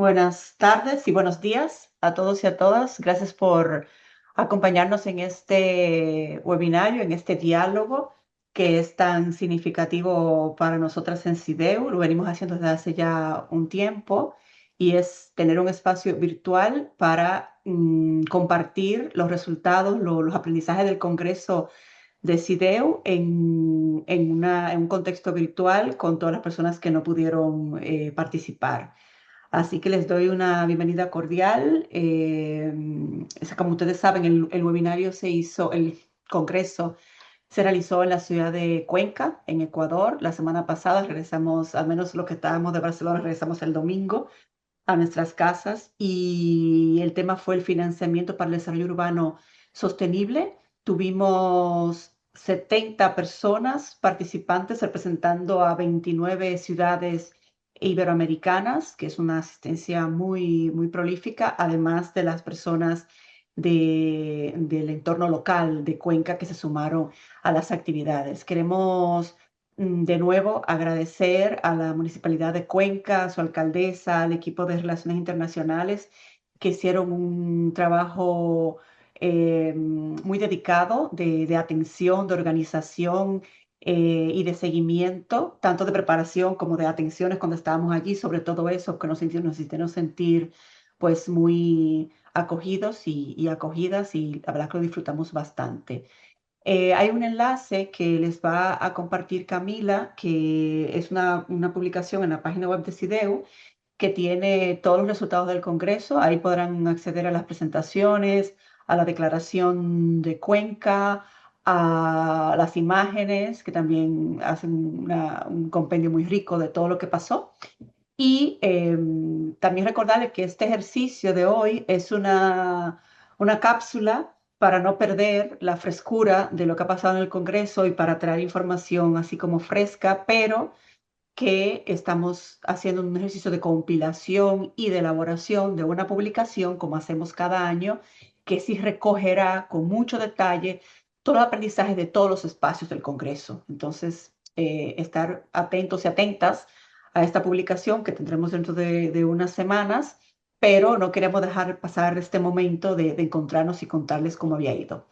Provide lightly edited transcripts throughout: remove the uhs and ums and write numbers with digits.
Buenas tardes y buenos días a todos y a todas. Gracias por acompañarnos en este webinario, en este diálogo que es tan significativo para nosotras en CIDEU. Lo venimos haciendo desde hace ya un tiempo y es tener un espacio virtual para compartir los resultados, los aprendizajes del Congreso de CIDEU en un contexto virtual con todas las personas que no pudieron participar. Así que les doy una bienvenida cordial. Como ustedes saben, el webinario se hizo, el congreso se realizó en la ciudad de Cuenca, en Ecuador. La semana pasada regresamos, al menos los que estábamos de Barcelona, regresamos el domingo a nuestras casas y el tema fue el financiamiento para el desarrollo urbano sostenible. Tuvimos 70 personas participantes representando a 29 ciudades iberoamericanas, que es una asistencia muy prolífica, además de las personas del entorno local de Cuenca que se sumaron a las actividades. Queremos de nuevo agradecer a la Municipalidad de Cuenca, a su alcaldesa, al equipo de Relaciones Internacionales que hicieron un trabajo muy dedicado de atención, de organización y de seguimiento, tanto de preparación como de atenciones cuando estábamos allí, sobre todo eso, que nos hicieron sentir pues muy acogidos y acogidas y la verdad que lo disfrutamos bastante. Hay un enlace que les va a compartir Camila, que es una publicación en la página web de CIDEU, que tiene todos los resultados del Congreso. Ahí podrán acceder a las presentaciones, a la declaración de Cuenca, a las imágenes, que también hacen un compendio muy rico de todo lo que pasó. Y también recordarles que este ejercicio de hoy es una cápsula para no perder la frescura de lo que ha pasado en el Congreso y para traer información así como fresca, pero que estamos haciendo un ejercicio de compilación y de elaboración de una publicación, como hacemos cada año, que sí recogerá con mucho detalle todo el aprendizaje de todos los espacios del Congreso. Entonces, estar atentos y atentas a esta publicación que tendremos dentro de unas semanas, pero no queremos dejar pasar este momento de encontrarnos y contarles cómo había ido.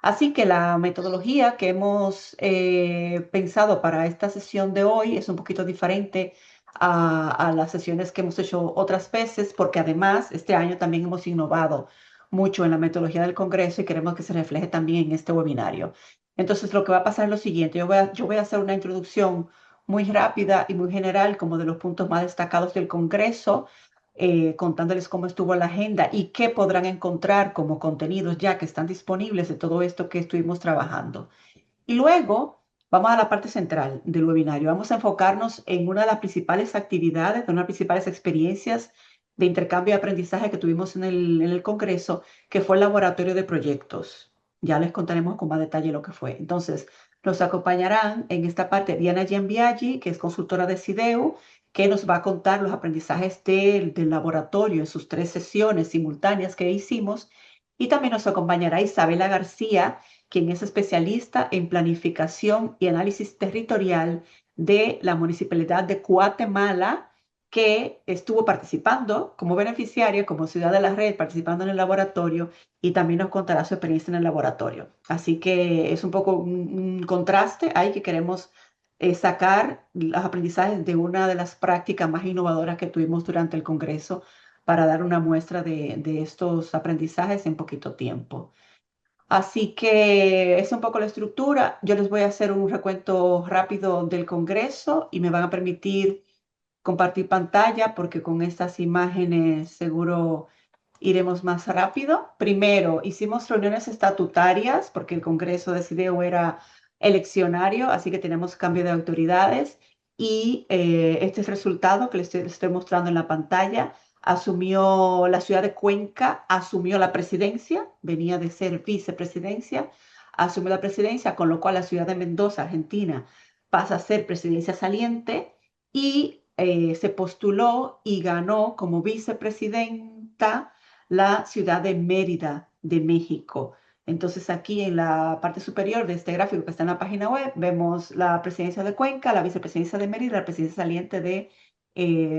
Así que la metodología que hemos pensado para esta sesión de hoy es un poquito diferente a las sesiones que hemos hecho otras veces, porque además este año también hemos innovado mucho en la metodología del Congreso y queremos que se refleje también en este webinario. Entonces, lo que va a pasar es lo siguiente. Yo voy a hacer una introducción muy rápida y muy general, como de los puntos más destacados del Congreso, contándoles cómo estuvo la agenda y qué podrán encontrar como contenidos ya que están disponibles de todo esto que estuvimos trabajando. Y luego vamos a la parte central del webinario. Vamos a enfocarnos en una de las principales actividades, de una de las principales experiencias de intercambio y aprendizaje que tuvimos en el Congreso, que fue el laboratorio de proyectos. Ya les contaremos con más detalle lo que fue. Entonces, nos acompañarán en esta parte Diana Giambiaggi, que es consultora de CIDEU, que nos va a contar los aprendizajes del laboratorio en sus 3 sesiones simultáneas que hicimos. Y también nos acompañará Isabela García, quien es especialista en planificación y análisis territorial de la Municipalidad de Guatemala, que estuvo participando como beneficiaria, como ciudad de la red, participando en el laboratorio y también nos contará su experiencia en el laboratorio. Así que es un poco un contraste ahí que queremos sacar los aprendizajes de una de las prácticas más innovadoras que tuvimos durante el Congreso para dar una muestra de estos aprendizajes en poquito tiempo. Así que es un poco la estructura. Yo les voy a hacer un recuento rápido del Congreso y me van a permitir compartir pantalla porque con estas imágenes seguro iremos más rápido. Primero, hicimos reuniones estatutarias porque el Congreso decidió era eleccionario, así que tenemos cambio de autoridades y este es el resultado que les estoy mostrando en la pantalla. Asumió la ciudad de Cuenca, asumió la presidencia, venía de ser vicepresidencia, asumió la presidencia, con lo cual la ciudad de Mendoza, Argentina, pasa a ser presidencia saliente y se postuló y ganó como vicepresidenta la ciudad de Mérida, de México. Entonces aquí en la parte superior de este gráfico que está en la página web vemos la presidencia de Cuenca, la vicepresidencia de Mérida, la presidencia saliente de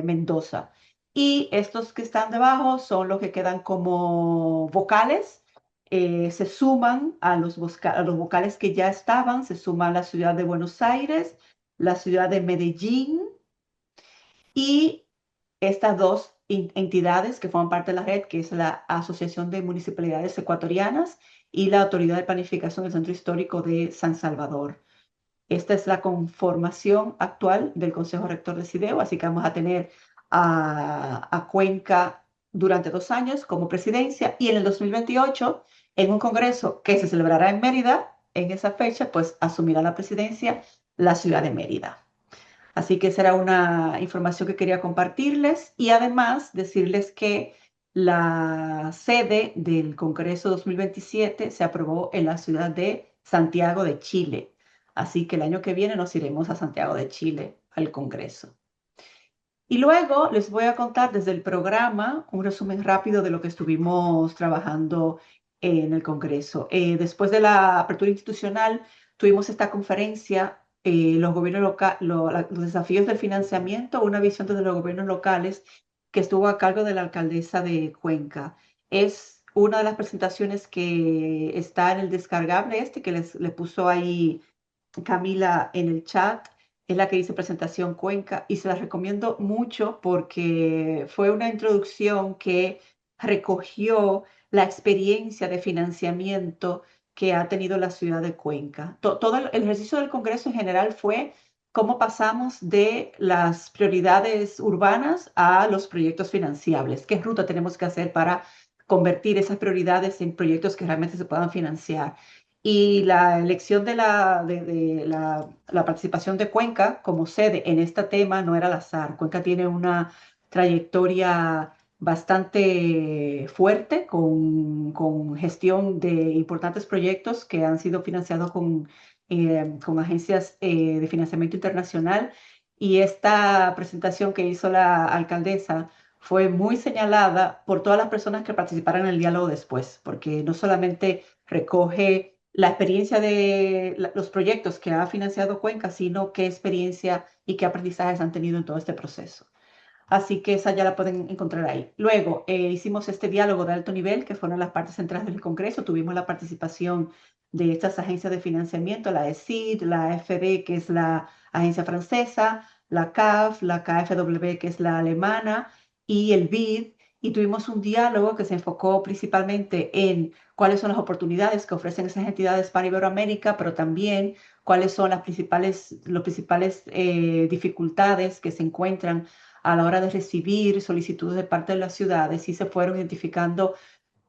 Mendoza. Y estos que están debajo son los que quedan como vocales. Se suman a los vocales que ya estaban, se suman la ciudad de Buenos Aires, la ciudad de Medellín y estas dos entidades que forman parte de la red, que es la Asociación de Municipalidades Ecuatorianas y la Autoridad de Planificación del Centro Histórico de San Salvador. Esta es la conformación actual del Consejo Rector de CIDEO, así que vamos a tener a Cuenca durante 2 años como presidencia y en el 2028, en un congreso que se celebrará en Mérida, en esa fecha, pues asumirá la presidencia la ciudad de Mérida. Así que esa era una información que quería compartirles y además decirles que la sede del Congreso 2027 se aprobó en la ciudad de Santiago de Chile. Así que el año que viene nos iremos a Santiago de Chile al Congreso. Y luego les voy a contar desde el programa un resumen rápido de lo que estuvimos trabajando en el Congreso. Después de la apertura institucional, tuvimos esta conferencia, los gobiernos los desafíos del financiamiento, una visión desde los gobiernos locales, que estuvo a cargo de la alcaldesa de Cuenca. Es una de las presentaciones que está en el descargable que le puso ahí Camila en el chat, es la que dice presentación Cuenca y se la recomiendo mucho porque fue una introducción que recogió la experiencia de financiamiento que ha tenido la ciudad de Cuenca. Todo el ejercicio del Congreso en general fue cómo pasamos de las prioridades urbanas a los proyectos financiables. ¿Qué ruta tenemos que hacer para convertir esas prioridades en proyectos que realmente se puedan financiar? Y la elección de la participación de Cuenca como sede en este tema no era al azar. Cuenca tiene una trayectoria bastante fuerte con gestión de importantes proyectos que han sido financiados con agencias de financiamiento internacional. Y esta presentación que hizo la alcaldesa fue muy señalada por todas las personas que participaron en el diálogo después, porque no solamente recoge la experiencia de los proyectos que ha financiado Cuenca, sino qué experiencia y qué aprendizajes han tenido en todo este proceso. Así que esa ya la pueden encontrar ahí. Luego hicimos este diálogo de alto nivel, que fueron las partes centrales del Congreso. Tuvimos la participación de estas agencias de financiamiento, la ESID, la AFD, que es la agencia francesa, la CAF, la KfW, que es la alemana, y el BID. Y tuvimos un diálogo que se enfocó principalmente en cuáles son las oportunidades que ofrecen esas entidades para Iberoamérica, pero también cuáles son las principales dificultades que se encuentran a la hora de recibir solicitudes de parte de las ciudades y se fueron identificando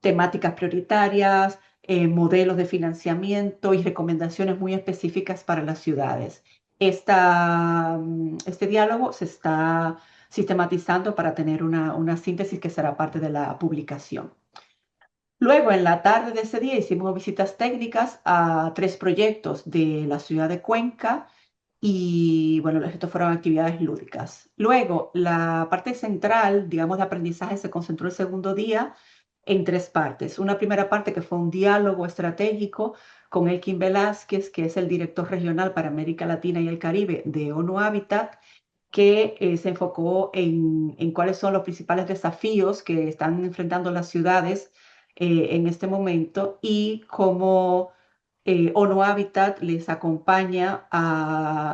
temáticas prioritarias, modelos de financiamiento y recomendaciones muy específicas para las ciudades. Este diálogo se está sistematizando para tener una síntesis que será parte de la publicación. Luego, en la tarde de ese día, hicimos visitas técnicas a 3 proyectos de la ciudad de Cuenca y, bueno, los restos fueron actividades lúdicas. Luego, la parte central, digamos, de aprendizaje se concentró el segundo día en 3 partes. Una primera parte que fue un diálogo estratégico con Elkin Velázquez, que es el director regional para América Latina y el Caribe de ONU Habitat, que se enfocó en cuáles son los principales desafíos que están enfrentando las ciudades en este momento y cómo ONU Habitat les acompaña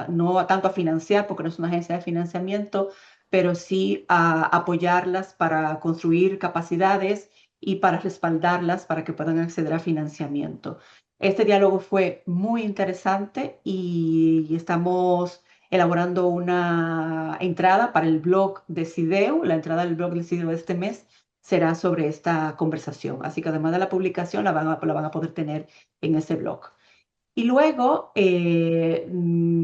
no tanto a financiar, porque no es una agencia de financiamiento, pero sí a apoyarlas para construir capacidades y para respaldarlas para que puedan acceder a financiamiento. Este diálogo fue muy interesante y estamos elaborando una entrada para el blog de CIDEO. La entrada del blog de CIDEO de este mes será sobre esta conversación. Así que además de la publicación, la van a poder tener en ese blog. Y luego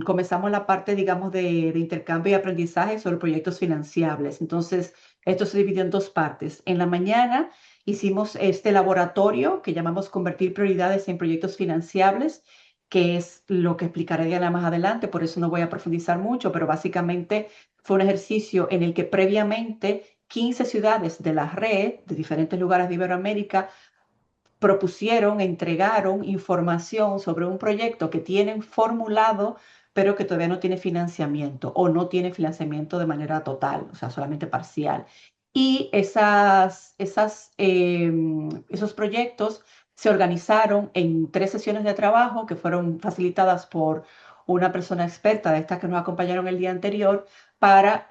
comenzamos la parte, digamos, de intercambio y aprendizaje sobre proyectos financiables. Entonces, esto se dividió en 2 partes. En la mañana hicimos este laboratorio que llamamos Convertir prioridades en proyectos financiables, que es lo que explicaré ya más adelante, por eso no voy a profundizar mucho, pero básicamente fue un ejercicio en el que previamente 15 ciudades de la red de diferentes lugares de Iberoamérica propusieron, entregaron información sobre un proyecto que tienen formulado, pero que todavía no tiene financiamiento o no tiene financiamiento de manera total, o sea, solamente parcial. Y esos proyectos se organizaron en 3 sesiones de trabajo que fueron facilitadas por una persona experta de estas que nos acompañaron el día anterior para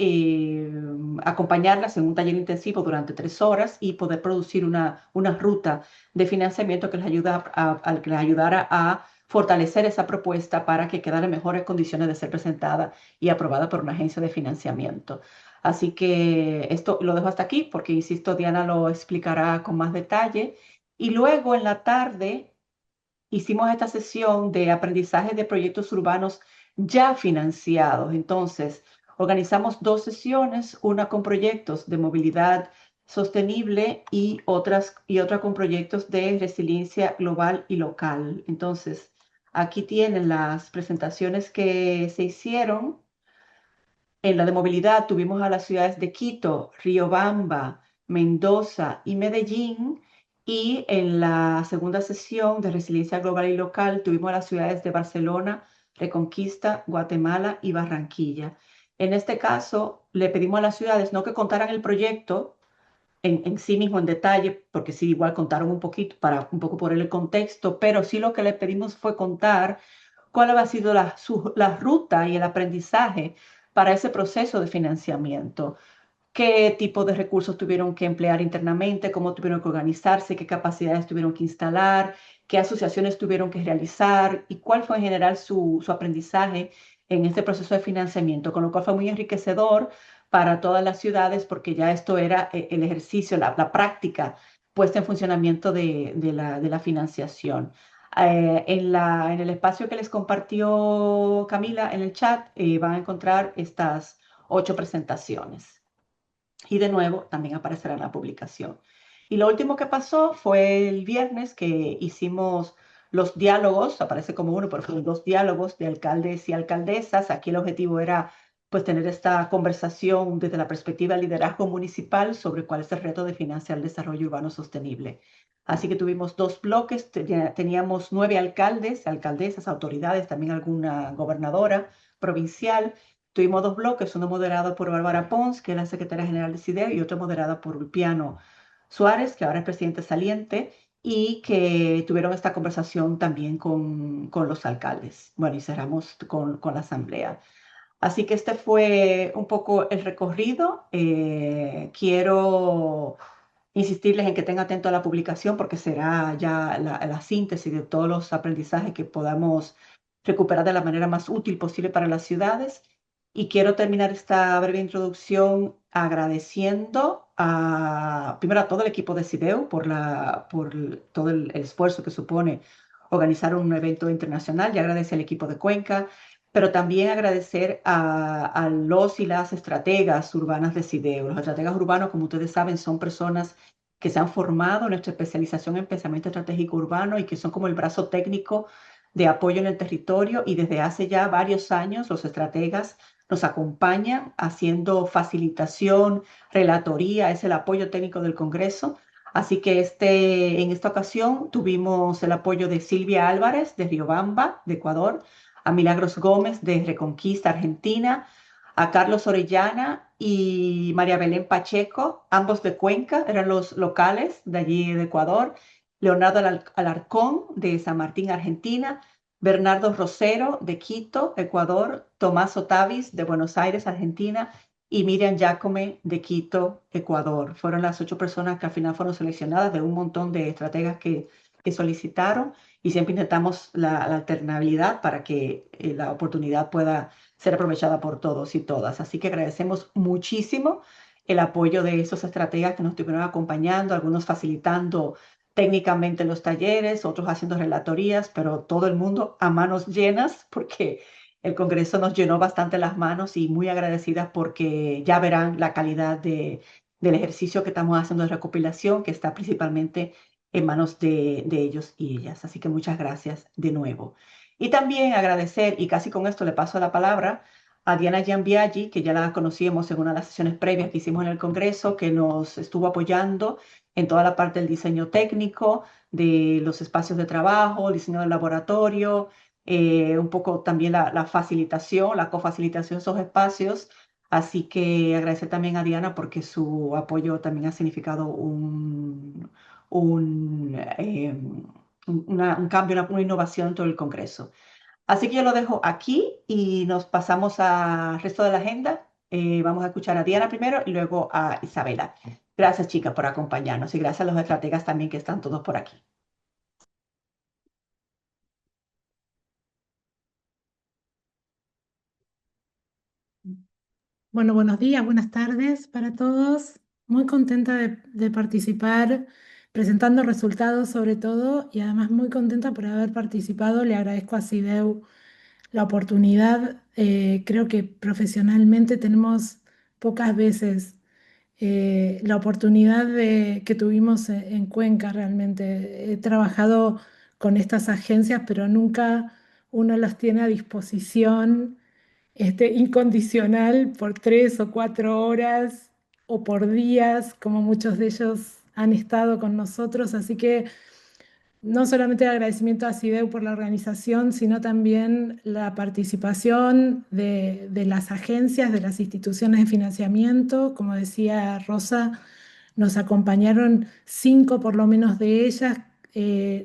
acompañarlas en un taller intensivo durante 3 horas y poder producir una ruta de financiamiento que les ayudara a fortalecer esa propuesta para que quedara en mejores condiciones de ser presentada y aprobada por una agencia de financiamiento. Así que esto lo dejo hasta aquí porque, insisto, Diana lo explicará con más detalle. Y luego en la tarde hicimos esta sesión de aprendizaje de proyectos urbanos ya financiados. Entonces, organizamos 2 sesiones, una con proyectos de movilidad sostenible y otra con proyectos de resiliencia global y local. Entonces, aquí tienen las presentaciones que se hicieron. En la de movilidad tuvimos a las ciudades de Quito, Riobamba, Mendoza y Medellín. Y en la segunda sesión de resiliencia global y local tuvimos a las ciudades de Barcelona, Reconquista, Guatemala y Barranquilla. En este caso, le pedimos a las ciudades no que contaran el proyecto en sí mismo en detalle, porque sí, igual contaron un poquito para un poco por el contexto, pero sí lo que le pedimos fue contar cuál ha sido la ruta y el aprendizaje para ese proceso de financiamiento. ¿Qué tipo de recursos tuvieron que emplear internamente? ¿Cómo tuvieron que organizarse? ¿Qué capacidades tuvieron que instalar? ¿Qué asociaciones tuvieron que realizar? ¿Y cuál fue en general su aprendizaje en este proceso de financiamiento? Con lo cual fue muy enriquecedor para todas las ciudades porque ya esto era el ejercicio, la práctica puesta en funcionamiento de la financiación. En el espacio que les compartió Camila en el chat, van a encontrar estas 8 presentaciones. Y de nuevo, también aparecerá en la publicación. Y lo último que pasó fue el viernes que hicimos los diálogos, aparece como uno, pero fueron 2 diálogos de alcaldes y alcaldesas. Aquí el objetivo era pues tener esta conversación desde la perspectiva del liderazgo municipal sobre cuál es el reto de financiar el desarrollo urbano sostenible. Así que tuvimos 2 bloques, teníamos 9 alcaldes, alcaldesas, autoridades, también alguna gobernadora provincial. Tuvimos 2 bloques, uno moderado por Bárbara Pons, que es la secretaria general de CIDEO, y otro moderado por Ulpiano Suárez, que ahora es presidente saliente, y que tuvieron esta conversación también con los alcaldes. Bueno, y cerramos con la asamblea. Así que este fue un poco el recorrido. Quiero insistirles en que estén atentos a la publicación porque será ya la síntesis de todos los aprendizajes que podamos recuperar de la manera más útil posible para las ciudades. Y quiero terminar esta breve introducción agradeciendo primero a todo el equipo de CIDEO por todo el esfuerzo que supone organizar un evento internacional. Y agradece al equipo de Cuenca, pero también agradecer a los y las estrategas urbanas de CIDEO. Los estrategas urbanos, como ustedes saben, son personas que se han formado en nuestra especialización en pensamiento estratégico urbano y que son como el brazo técnico de apoyo en el territorio. Y desde hace ya varios años los estrategas nos acompañan haciendo facilitación, relatoría, es el apoyo técnico del Congreso. Así que en esta ocasión tuvimos el apoyo de Silvia Álvarez de Riobamba, de Ecuador, a Milagros Gómez de Reconquista, Argentina, a Carlos Orellana y María Belén Pacheco, ambos de Cuenca, eran los locales de allí de Ecuador, Leonardo Alarcón de San Martín, Argentina, Bernardo Rosero de Quito, Ecuador, Tomás Otavis de Buenos Aires, Argentina, y Miriam Jacome de Quito, Ecuador. Fueron las 8 personas que al final fueron seleccionadas de un montón de estrategas que solicitaron, y siempre intentamos la alternabilidad para que la oportunidad pueda ser aprovechada por todos y todas. Así que agradecemos muchísimo el apoyo de esos estrategas que nos estuvieron acompañando, algunos facilitando técnicamente los talleres, otros haciendo relatorías, pero todo el mundo a manos llenas porque el Congreso nos llenó bastante las manos, y muy agradecidas porque ya verán la calidad del ejercicio que estamos haciendo de recopilación, que está principalmente en manos de ellos y ellas. Así que muchas gracias de nuevo. Y también agradecer, y casi con esto le paso la palabra a Diana Giambiaggi, que ya la conocíamos en una de las sesiones previas que hicimos en el Congreso, que nos estuvo apoyando en toda la parte del diseño técnico, de los espacios de trabajo, el diseño del laboratorio, un poco también la facilitación, la cofacilitación de esos espacios. Así que agradecer también a Diana porque su apoyo también ha significado un, un cambio, una innovación en todo el Congreso. Así que yo lo dejo aquí y nos pasamos al resto de la agenda. Vamos a escuchar a Diana primero y luego a Isabela. Gracias, chicas, por acompañarnos y gracias a los estrategas también que están todos por aquí. Bueno, buenos días, buenas tardes para todos. Muy contenta de participar, presentando resultados sobre todo, y además muy contenta por haber participado. Le agradezco a CIDEU la oportunidad. Creo que profesionalmente tenemos pocas veces la oportunidad que tuvimos en Cuenca realmente. He trabajado con estas agencias, pero nunca uno las tiene a disposición incondicional por 3 o 4 horas o por días, como muchos de ellos han estado con nosotros. Así que no solamente el agradecimiento a CIDEU por la organización, sino también la participación de las agencias, de las instituciones de financiamiento. Como decía Rosa, nos acompañaron 5 por lo menos de ellas,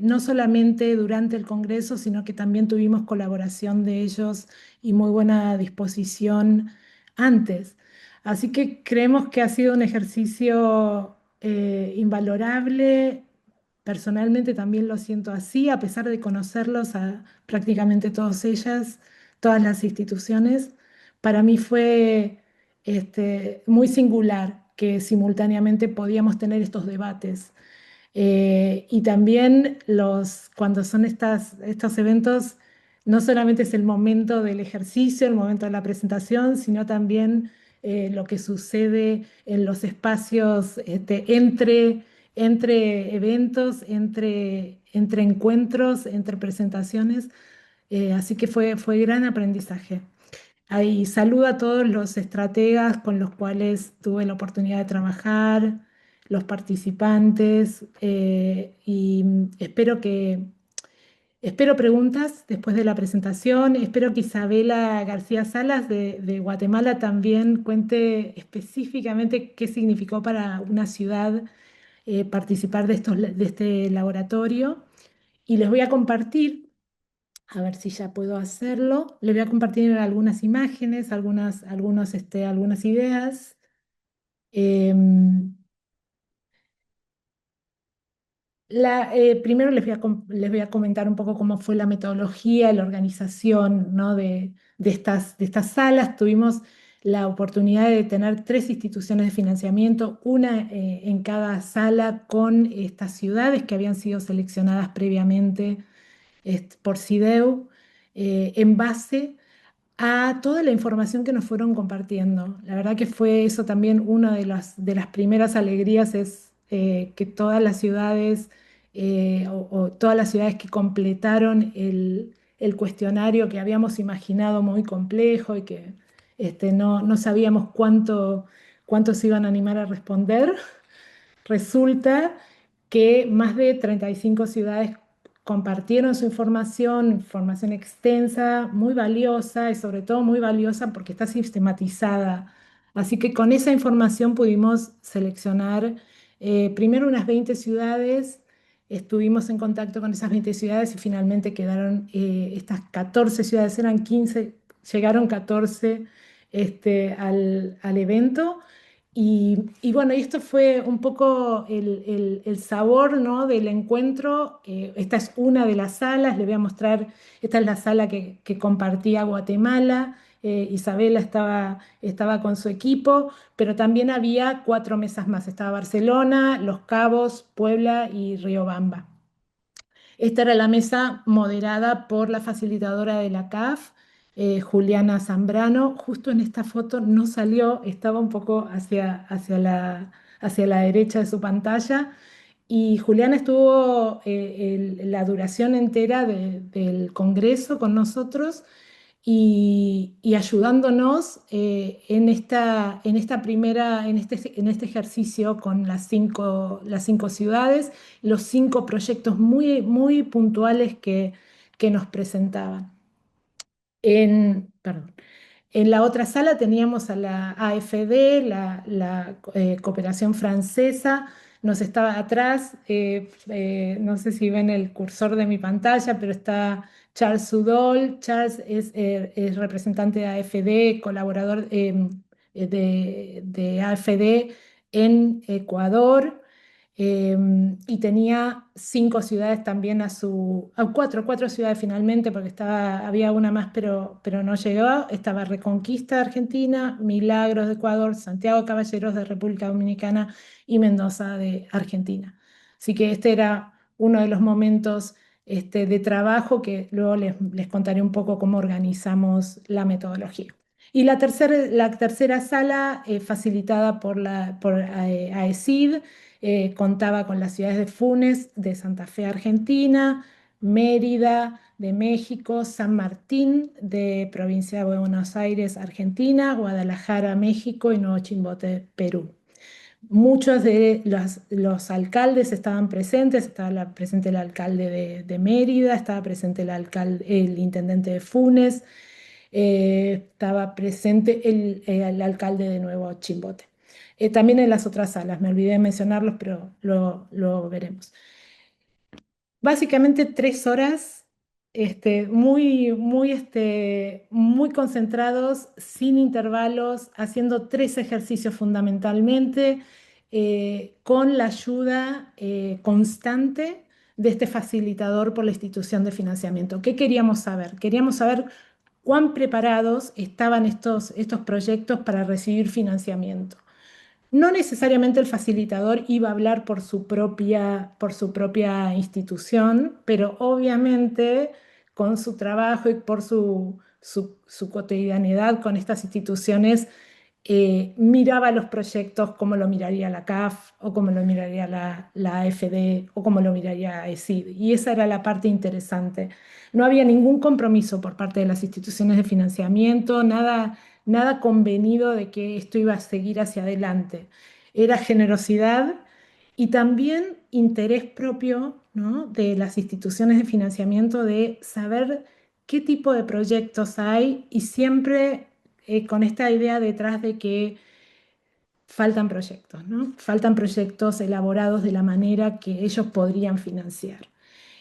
no solamente durante el Congreso, sino que también tuvimos colaboración de ellos y muy buena disposición antes. Así que creemos que ha sido un ejercicio invalorable. Personalmente también lo siento así, a pesar de conocerlos a prácticamente todas ellas, todas las instituciones. Para mí fue muy singular que simultáneamente podíamos tener estos debates. Y también cuando son estos eventos, no solamente es el momento del ejercicio, el momento de la presentación, sino también lo que sucede en los espacios entre eventos, entre encuentros, entre presentaciones. Así que fue gran aprendizaje. Ahí saludo a todos los estrategas con los cuales tuve la oportunidad de trabajar, los participantes, y espero preguntas después de la presentación. Espero que Isabela García Salas de Guatemala también cuente específicamente qué significó para una ciudad participar de este laboratorio. Y les voy a compartir. A ver si ya puedo hacerlo. Le voy a compartir algunas imágenes, algunas ideas. Em, Primero les voy a comentar un poco cómo fue la metodología, la organización, ¿no? de estas salas. Tuvimos la oportunidad de tener 3 instituciones de financiamiento, una en cada sala con estas ciudades que habían sido seleccionadas previamente por CIDEU, en base a toda la información que nos fueron compartiendo. La verdad que fue eso también una de las primeras alegrías, es que todas las ciudades o todas las ciudades que completaron el cuestionario, que habíamos imaginado muy complejo y que no sabíamos cuántos se iban a animar a responder. Resulta que más de 35 ciudades compartieron su información extensa, muy valiosa, y sobre todo muy valiosa porque está sistematizada. Así que con esa información pudimos seleccionar primero unas 20 ciudades. Estuvimos en contacto con esas 20 ciudades y finalmente quedaron estas 14 ciudades. Eran 15, llegaron 14 al evento. Y bueno, y esto fue un poco el sabor, ¿no? del encuentro. Esta es una de las salas. Le voy a mostrar. Esta es la sala que compartía Guatemala. Isabela estaba con su equipo, pero también había 4 mesas más. Estaba Barcelona, Los Cabos, Puebla y Riobamba. Esta era la mesa moderada por la facilitadora de la CAF, Juliana Zambrano. Justo en esta foto no salió, estaba un poco hacia la derecha de su pantalla. Y Juliana estuvo la duración entera del Congreso con nosotros, y ayudándonos en este ejercicio con las cinco ciudades, los 5 proyectos muy, muy puntuales que nos presentaban. Perdón. En la otra sala teníamos a la AFD, Cooperación Francesa, nos estaba atrás, no sé si ven el cursor de mi pantalla, pero está Charles Sudol. Charles es representante de AFD, colaborador de AFD en Ecuador. Y tenía 5 ciudades también cuatro ciudades finalmente, porque había una más, pero no llegó. Estaba Reconquista de Argentina, Milagros de Ecuador, Santiago Caballeros de República Dominicana y Mendoza de Argentina. Así que este era uno de los momentos de trabajo que luego les contaré un poco cómo organizamos la metodología. Y la tercera sala, facilitada por AECID, contaba con las ciudades de Funes, de Santa Fe, Argentina, Mérida, de México, San Martín, de provincia de Buenos Aires, Argentina, Guadalajara, México y Nuevo Chimbote, Perú. Muchos de los alcaldes estaban presentes, estaba presente el alcalde de Mérida, estaba presente el intendente de Funes, estaba presente el alcalde de Nuevo Chimbote. También en las otras salas, me olvidé de mencionarlos, pero lo veremos. Básicamente 3 horas, muy concentrados, sin intervalos, haciendo 3 ejercicios fundamentalmente, con la ayuda constante de este facilitador por la institución de financiamiento. ¿Qué queríamos saber? Queríamos saber cuán preparados estaban estos proyectos para recibir financiamiento. No necesariamente el facilitador iba a hablar por su propia institución, pero obviamente con su trabajo y por su cotidianidad con estas instituciones, miraba los proyectos como lo miraría la CAF o como lo miraría la AFD o como lo miraría ESID. Y esa era la parte interesante. No había ningún compromiso por parte de las instituciones de financiamiento, nada convenido de que esto iba a seguir hacia adelante. Era generosidad y también interés propio, ¿no?, de las instituciones de financiamiento de saber qué tipo de proyectos hay y siempre con esta idea detrás de que faltan proyectos, ¿no? Faltan proyectos elaborados de la manera que ellos podrían financiar.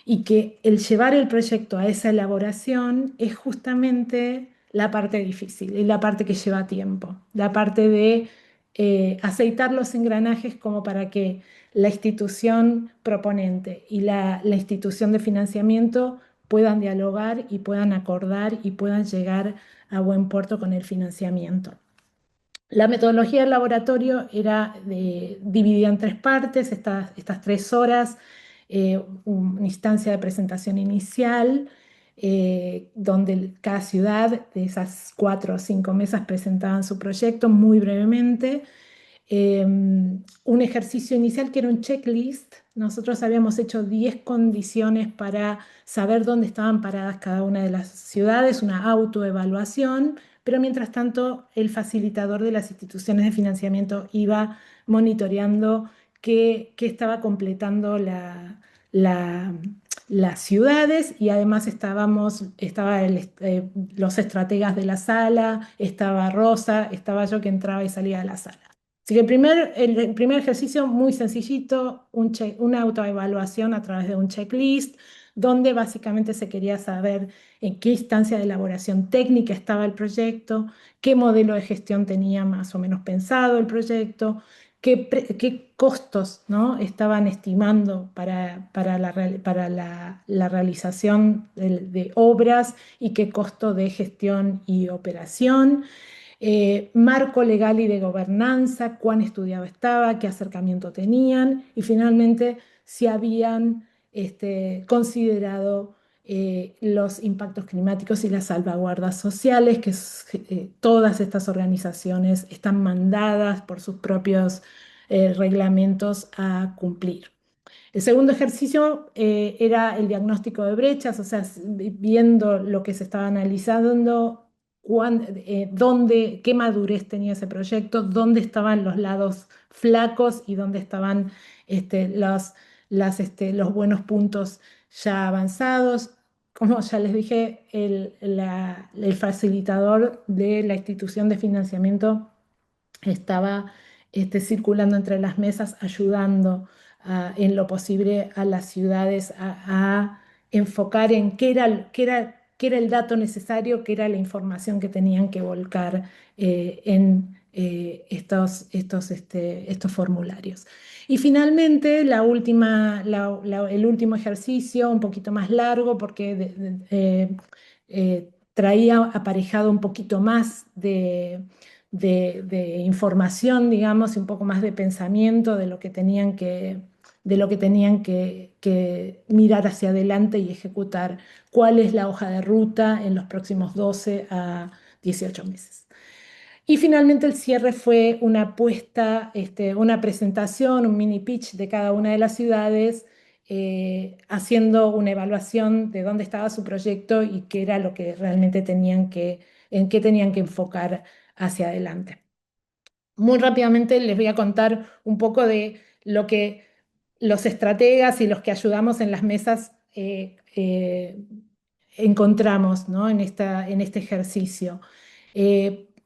Y que el llevar el proyecto a esa elaboración es justamente la parte difícil y la parte que lleva tiempo, la parte de aceitar los engranajes como para que la institución proponente y la institución de financiamiento puedan dialogar y puedan acordar y puedan llegar a buen puerto con el financiamiento. La metodología del laboratorio era dividida en 3 partes, estas 3 horas, una instancia de presentación inicial, donde cada ciudad de esas 4 o 5 mesas presentaban su proyecto muy brevemente. Un ejercicio inicial que era un checklist. Nosotros habíamos hecho 10 condiciones para saber dónde estaban paradas cada una de las ciudades, una autoevaluación, pero mientras tanto el facilitador de las instituciones de financiamiento iba monitoreando qué estaba completando la- las ciudades, y además los estrategas de la sala, estaba Rosa, estaba yo que entraba y salía de la sala. Así que el primer ejercicio muy sencillito, una autoevaluación a través de un checklist, donde básicamente se quería saber en qué instancia de elaboración técnica estaba el proyecto, qué modelo de gestión tenía más o menos pensado el proyecto, qué costos, ¿no?, estaban estimando para la realización de obras y qué costo de gestión y operación. Marco legal y de gobernanza, cuán estudiado estaba, qué acercamiento tenían y finalmente si habían considerado los impactos climáticos y las salvaguardas sociales, que todas estas organizaciones están mandadas por sus propios reglamentos a cumplir. El segundo ejercicio era el diagnóstico de brechas, o sea, viendo lo que se estaba analizando, qué madurez tenía ese proyecto, dónde estaban los lados flacos y dónde estaban los buenos puntos ya avanzados. como ya les dije, el facilitador de la institución de financiamiento estaba circulando entre las mesas, ayudando en lo posible a las ciudades a enfocar en qué era el dato necesario, qué era la información que tenían que volcar en estos formularios. Y finalmente, el último ejercicio, un poquito más largo, porque traía aparejado un poquito más de información, digamos, y un poco más de pensamiento de lo que tenían que mirar hacia adelante y ejecutar. ¿Cuál es la hoja de ruta en los próximos 12 a 18 meses? Y finalmente el cierre fue una puesta, una presentación, un mini pitch de cada una de las ciudades, haciendo una evaluación de dónde estaba su proyecto y qué era lo que realmente en qué tenían que enfocar hacia adelante. Muy rápidamente les voy a contar un poco de lo que los estrategas y los que ayudamos en las mesas encontramos, ¿no? En este ejercicio.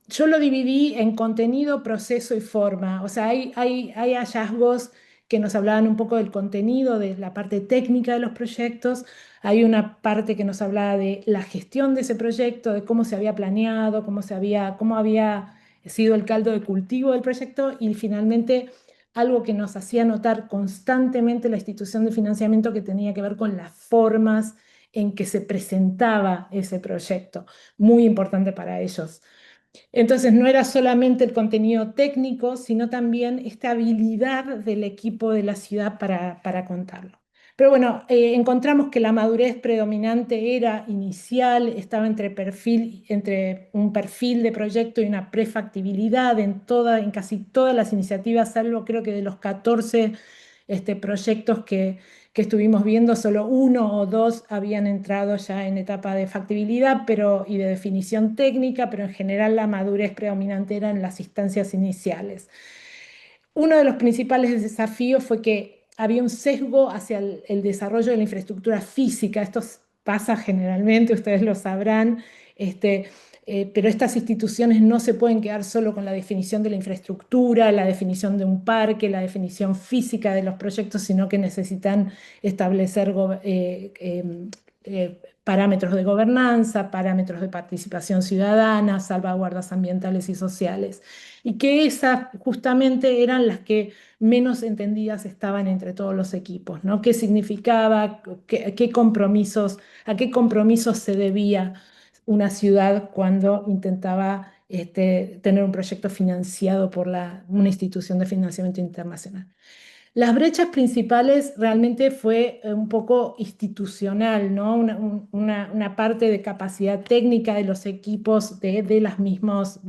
Yo lo dividí en contenido, proceso y forma. O sea, hay hallazgos que nos hablaban un poco del contenido, de la parte técnica de los proyectos. Hay una parte que nos hablaba de la gestión de ese proyecto, de cómo se había planeado, cómo había sido el caldo de cultivo del proyecto, y finalmente algo que nos hacía notar constantemente la institución de financiamiento, que tenía que ver con las formas en que se presentaba ese proyecto, muy importante para ellos. Entonces no era solamente el contenido técnico, sino también esta habilidad del equipo de la ciudad para contarlo. Pero bueno, encontramos que la madurez predominante era inicial, estaba entre un perfil de proyecto y una prefactibilidad en casi todas las iniciativas, salvo creo que de los 14 proyectos que estuvimos viendo, solo uno o dos habían entrado ya en etapa de factibilidad y de definición técnica, pero en general la madurez predominante era en las instancias iniciales. Uno de los principales desafíos fue que había un sesgo hacia el desarrollo de la infraestructura física. Esto pasa generalmente, ustedes lo sabrán, pero estas instituciones no se pueden quedar solo con la definición de la infraestructura, la definición de un parque, la definición física de los proyectos, sino que necesitan establecer parámetros de gobernanza, parámetros de participación ciudadana, salvaguardas ambientales y sociales. Y que esas justamente eran las que menos entendidas estaban entre todos los equipos, ¿no? ¿Qué significaba? ¿A qué compromisos se debía una ciudad cuando intentaba tener un proyecto financiado por una institución de financiamiento internacional? Las brechas principales realmente fue un poco institucional, ¿no? Una parte de capacidad técnica de los equipos de los mismos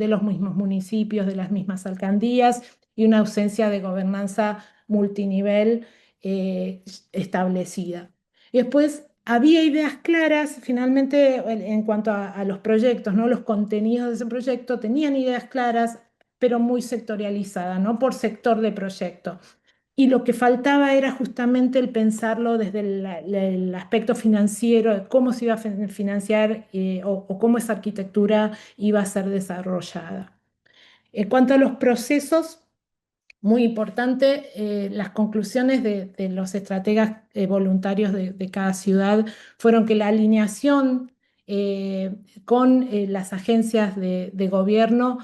municipios, de las mismas alcaldías, y una ausencia de gobernanza multinivel establecida. Y después había ideas claras, finalmente, en cuanto a los proyectos, ¿no? Los contenidos de ese proyecto tenían ideas claras, pero muy sectorializadas, ¿no? Por sector de proyecto. Y lo que faltaba era justamente el pensarlo desde el aspecto financiero, de cómo se iba a financiar, o cómo esa arquitectura iba a ser desarrollada. En cuanto a los procesos, muy importante, las conclusiones de los estrategas voluntarios de cada ciudad fueron que la alineación con las agencias de gobierno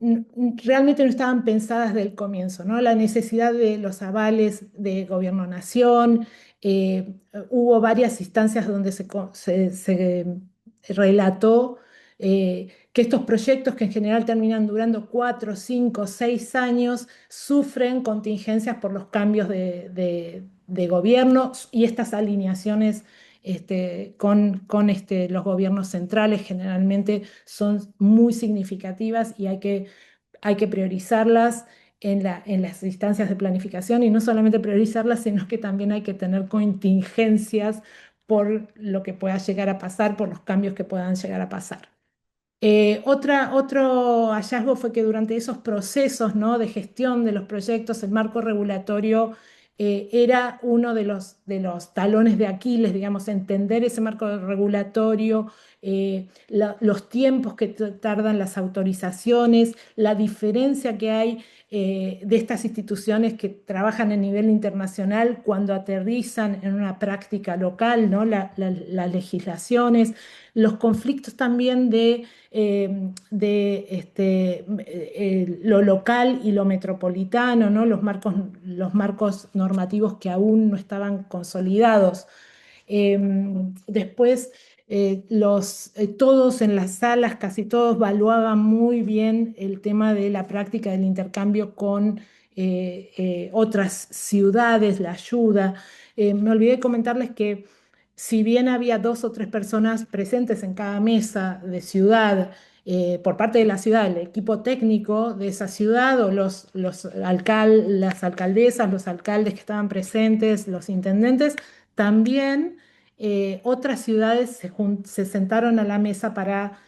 realmente no estaban pensadas desde el comienzo, ¿no? La necesidad de los avales de gobierno-nación. Hubo varias instancias donde se relató que estos proyectos, que en general terminan durando 4, 5, 6 años, sufren contingencias por los cambios de gobierno, y estas alineaciones con los gobiernos centrales generalmente son muy significativas, y hay que priorizarlas en las instancias de planificación, y no solamente priorizarlas, sino que también hay que tener contingencias por lo que pueda llegar a pasar, por los cambios que puedan llegar a pasar. Otro hallazgo fue que durante esos procesos, ¿no? de gestión de los proyectos, el marco regulatorio era uno de los talones de Aquiles, digamos, entender ese marco regulatorio, los tiempos que tardan las autorizaciones, la diferencia que hay de estas instituciones que trabajan a nivel internacional cuando aterrizan en una práctica local, ¿no? Las legislaciones, los conflictos también de lo local y lo metropolitano, ¿no? Los marcos normativos que aún no estaban consolidados. Después, todos en las salas, casi todos, evaluaban muy bien el tema de la práctica del intercambio con otras ciudades, la ayuda. Me olvidé comentarles que si bien había dos o tres personas presentes en cada mesa de ciudad, por parte de la ciudad, el equipo técnico de esa ciudad o las alcaldesas, los alcaldes que estaban presentes, los intendentes, también otras ciudades se sentaron a la mesa para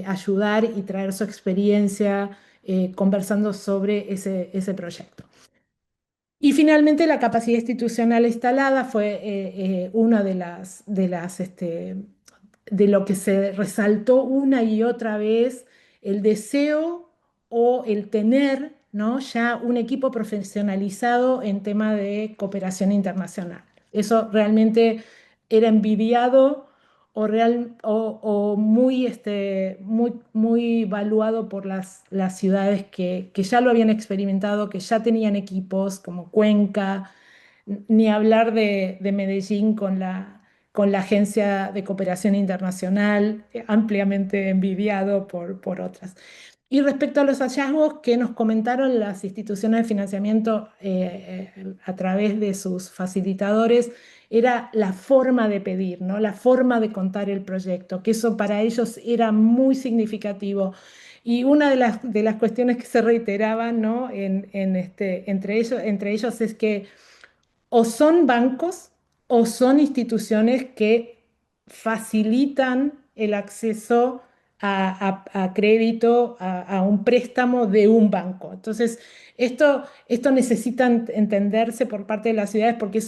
ayudar y traer su experiencia conversando sobre ese proyecto. Y finalmente la capacidad institucional instalada fue una de lo que se resaltó una y otra vez, el deseo o el tener, ¿no? Ya un equipo profesionalizado en tema de cooperación internacional. Eso realmente era envidiado o muy valuado por las ciudades que ya lo habían experimentado, que ya tenían equipos como Cuenca, ni hablar de Medellín con la Agencia de Cooperación Internacional, ampliamente envidiado por otras. Y respecto a los hallazgos que nos comentaron las instituciones de financiamiento a través de sus facilitadores, era la forma de pedir, ¿no? La forma de contar el proyecto, que eso para ellos era muy significativo. Y una de las cuestiones que se reiteraban, ¿no? Entre ellos es que o son bancos o son instituciones que facilitan el acceso a crédito, a un préstamo de un banco. Entonces, esto necesita entenderse por parte de las ciudades porque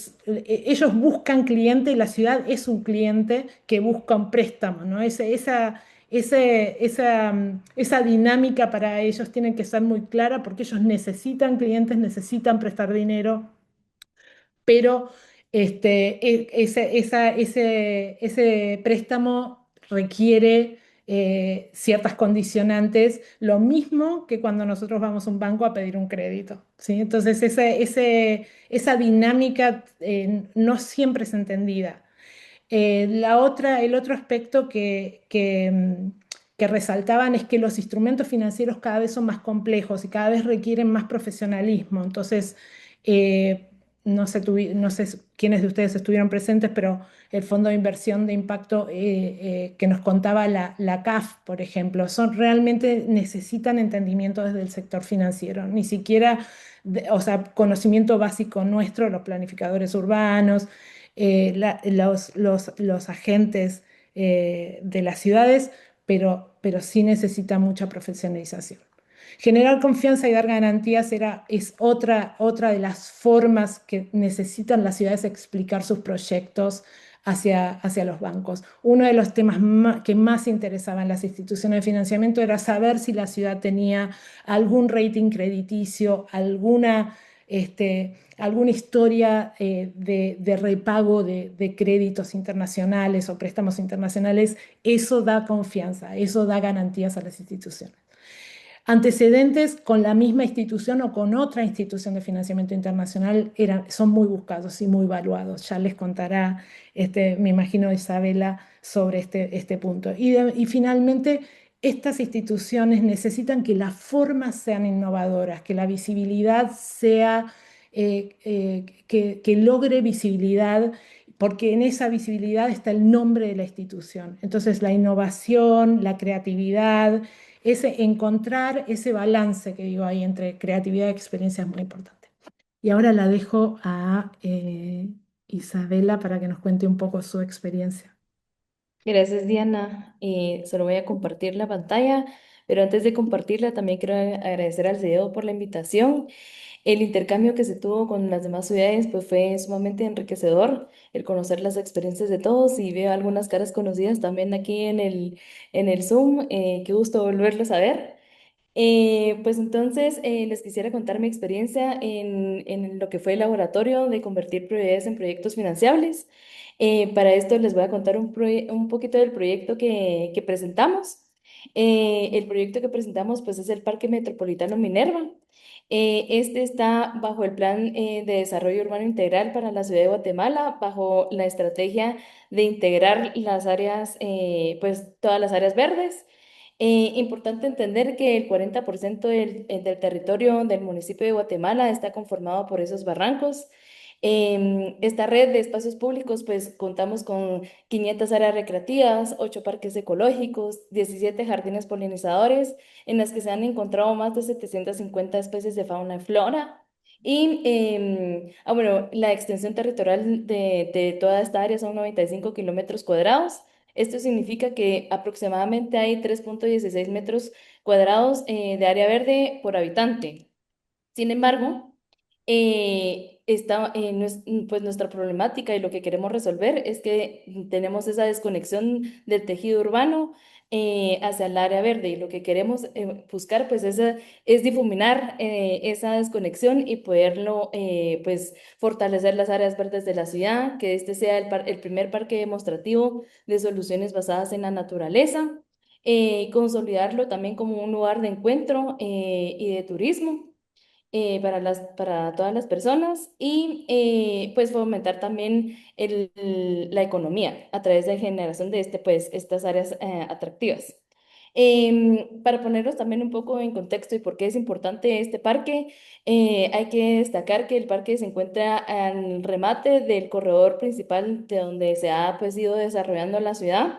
ellos buscan cliente y la ciudad es un cliente que busca un préstamo, ¿no? Esa dinámica para ellos tiene que ser muy clara porque ellos necesitan clientes, necesitan prestar dinero, pero ese préstamo requiere ciertas condicionantes, lo mismo que cuando nosotros vamos a un banco a pedir un crédito, ¿sí? Entonces, esa dinámica no siempre es entendida. El otro aspecto que resaltaban es que los instrumentos financieros cada vez son más complejos y cada vez requieren más profesionalismo. Entonces, eh, no sé quiénes de ustedes estuvieron presentes, pero el Fondo de Inversión de Impacto que nos contaba la CAF, por ejemplo, realmente necesitan entendimiento desde el sector financiero, ni siquiera, o sea, conocimiento básico nuestro, los planificadores urbanos, los agentes de las ciudades, pero sí necesita mucha profesionalización. Generar confianza y dar garantías es otra de las formas que necesitan las ciudades explicar sus proyectos hacia los bancos. Uno de los temas que más interesaban las instituciones de financiamiento era saber si la ciudad tenía algún rating crediticio, alguna historia de repago de créditos internacionales o préstamos internacionales. Eso da confianza, eso da garantías a las instituciones. Antecedentes con la misma institución o con otra institución de financiamiento internacional son muy buscados y muy evaluados. Ya les contará, me imagino, Isabela, sobre este punto. Y finalmente, estas instituciones necesitan que las formas sean innovadoras, que la visibilidad que logre visibilidad, porque en esa visibilidad está el nombre de la institución. Entonces, la innovación, la creatividad, encontrar ese balance que digo ahí entre creatividad y experiencia es muy importante. Y ahora la dejo a Isabela para que nos cuente un poco su experiencia. Gracias, Diana. Solo voy a compartir la pantalla, pero antes de compartirla también quiero agradecer al CEO por la invitación. El intercambio que se tuvo con las demás ciudades pues fue sumamente enriquecedor, el conocer las experiencias de todos y veo algunas caras conocidas también aquí en el Zoom. Qué gusto volverlos a ver. Pues entonces les quisiera contar mi experiencia en lo que fue el laboratorio de convertir prioridades en proyectos financiables. Para esto les voy a contar un poquito del proyecto que presentamos. El proyecto que presentamos pues es el Parque Metropolitano Minerva. Este está bajo el Plan de Desarrollo Urbano Integral para la Ciudad de Guatemala, bajo la estrategia de integrar las áreas, pues todas las áreas verdes. Importante entender que el 40% del territorio del municipio de Guatemala está conformado por esos barrancos. Esta red de espacios públicos, pues contamos con 500 áreas recreativas, 8 parques ecológicos, 17 jardines polinizadores, en las que se han encontrado más de 750 especies de fauna y flora. Y bueno, la extensión territorial de toda esta área son 95 kilómetros cuadrados. Esto significa que aproximadamente hay 3,16 metros cuadrados de área verde por habitante. Sin embargo, pues nuestra problemática y lo que queremos resolver es que tenemos esa desconexión del tejido urbano hacia el área verde y lo que queremos buscar pues es difuminar esa desconexión y poderlo pues fortalecer las áreas verdes de la ciudad, que este sea el primer parque demostrativo de soluciones basadas en la naturaleza, consolidarlo también como un lugar de encuentro y de turismo para todas las personas y pues fomentar también la economía a través de generación de pues, estas áreas atractivas. Para ponerlos también un poco en contexto y por qué es importante este parque, hay que destacar que el parque se encuentra al remate del corredor principal de donde se ha pues, ido desarrollando la ciudad.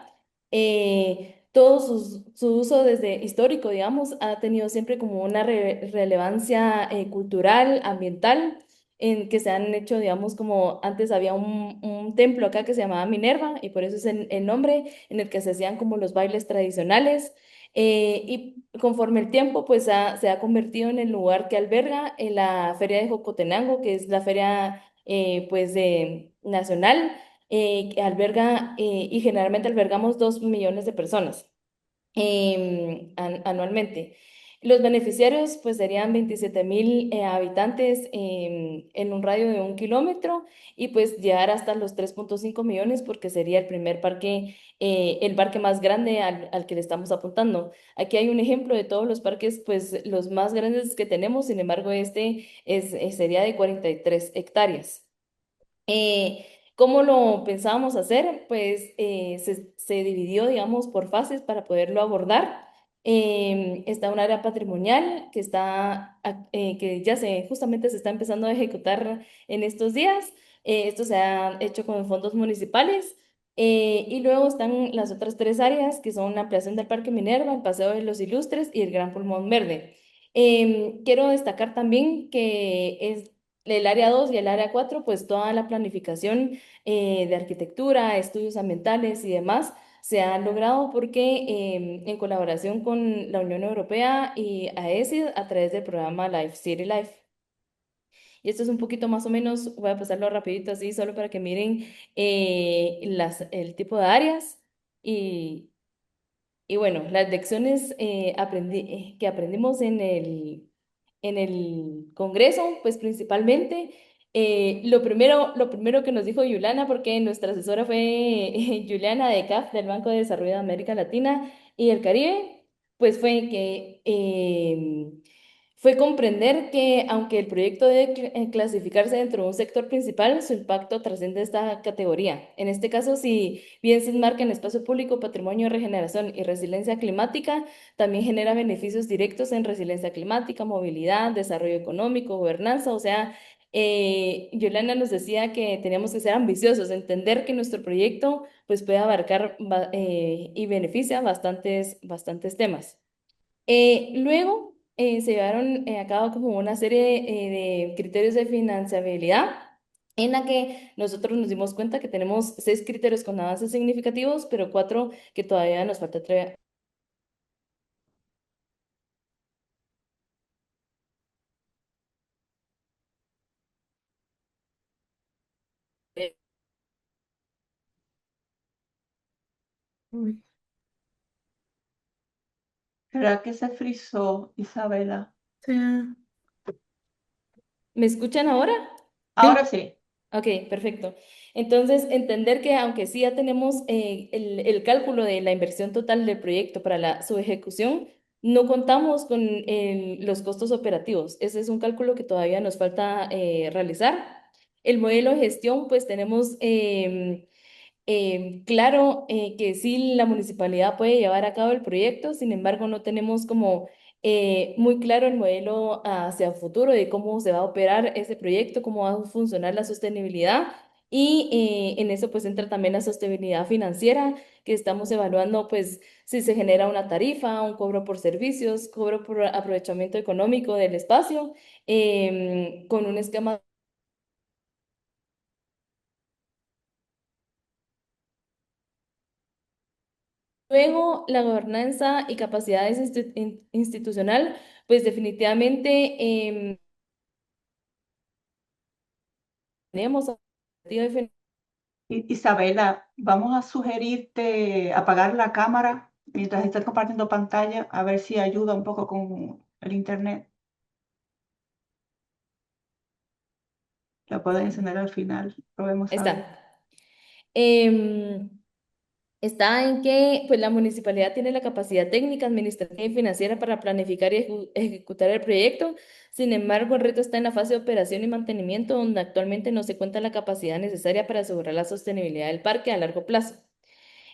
Todo su uso desde histórico, digamos, ha tenido siempre como una relevancia cultural, ambiental, en que se han hecho, digamos, como antes había un templo acá que se llamaba Minerva, y por eso es el nombre, en el que se hacían como los bailes tradicionales. Y conforme el tiempo, pues se ha convertido en el lugar que alberga en la Feria de Jocotenango, que es la feria pues nacional que alberga y generalmente albergamos 2 millones de personas anualmente. Los beneficiarios pues serían 27,000 habitantes en un radio de 1 kilómetro y pues llegar hasta los 3,5 millones porque sería el parque más grande al que le estamos apuntando. Aquí hay un ejemplo de todos los parques pues los más grandes que tenemos, sin embargo sería de 43 hectáreas. ¿Cómo lo pensábamos hacer? Pues se dividió, digamos, por fases para poderlo abordar. Está un área patrimonial que justamente se está empezando a ejecutar en estos días. Esto se ha hecho con fondos municipales. Y luego están las otras tres áreas, que son la ampliación del Parque Minerva, el Paseo de los Ilustres y el Gran Pulmón Verde. Quiero destacar también que es el área 2 y el área 4 pues toda la planificación de arquitectura, estudios ambientales y demás se ha logrado porque en colaboración con la Unión Europea y AECID a través del programa Life City Life. Y esto es un poquito más o menos, voy a pasarlo rapidito así, solo para que miren el tipo de áreas y, y bueno, las lecciones que aprendimos en el Congreso, pues principalmente, lo primero que nos dijo Juliana, porque nuestra asesora fue Juliana de CAF, del Banco de Desarrollo de América Latina y el Caribe, pues fue que fue comprender que aunque el proyecto debe clasificarse dentro de un sector principal, su impacto trasciende esta categoría. En este caso, si bien se enmarca en espacio público, patrimonio, regeneración y resiliencia climática, también genera beneficios directos en resiliencia climática, movilidad, desarrollo económico, gobernanza. O sea, Yolanda nos decía que teníamos que ser ambiciosos, entender que nuestro proyecto pues, puede abarcar y beneficia bastantes temas. Luego se llevaron a cabo como una serie de criterios de financiabilidad en la que nosotros nos dimos cuenta que tenemos 6 criterios con avances significativos, pero 4 que todavía nos falta Uy, ¿Será que se frizó, Isabela? sí. ¿Me escuchan ahora? Ahora sí. Ok, perfecto. Entonces, entender que aunque sí ya tenemos el cálculo de la inversión total del proyecto para su ejecución, no contamos con los costos operativos. Ese es un cálculo que todavía nos falta realizar. El modelo de gestión, pues tenemos claro que sí, la municipalidad puede llevar a cabo el proyecto, sin embargo, no tenemos como muy claro el modelo hacia el futuro de cómo se va a operar ese proyecto, cómo va a funcionar la sostenibilidad. Y en eso pues entra también la sostenibilidad financiera, que estamos evaluando pues si se genera una tarifa, un cobro por servicios, cobro por aprovechamiento económico del espacio, con un esquema. Luego, la gobernanza y capacidades institucional, pues definitivamente tenemos Isabela, vamos a sugerirte apagar la cámara mientras estés compartiendo pantalla, a ver si ayuda un poco con el internet. La puedes encender al final. Probemos a ver. está. Em, Está en que pues, la municipalidad tiene la capacidad técnica, administrativa y financiera para planificar y ejecutar el proyecto. Sin embargo, el reto está en la fase de operación y mantenimiento, donde actualmente no se cuenta la capacidad necesaria para asegurar la sostenibilidad del parque a largo plazo.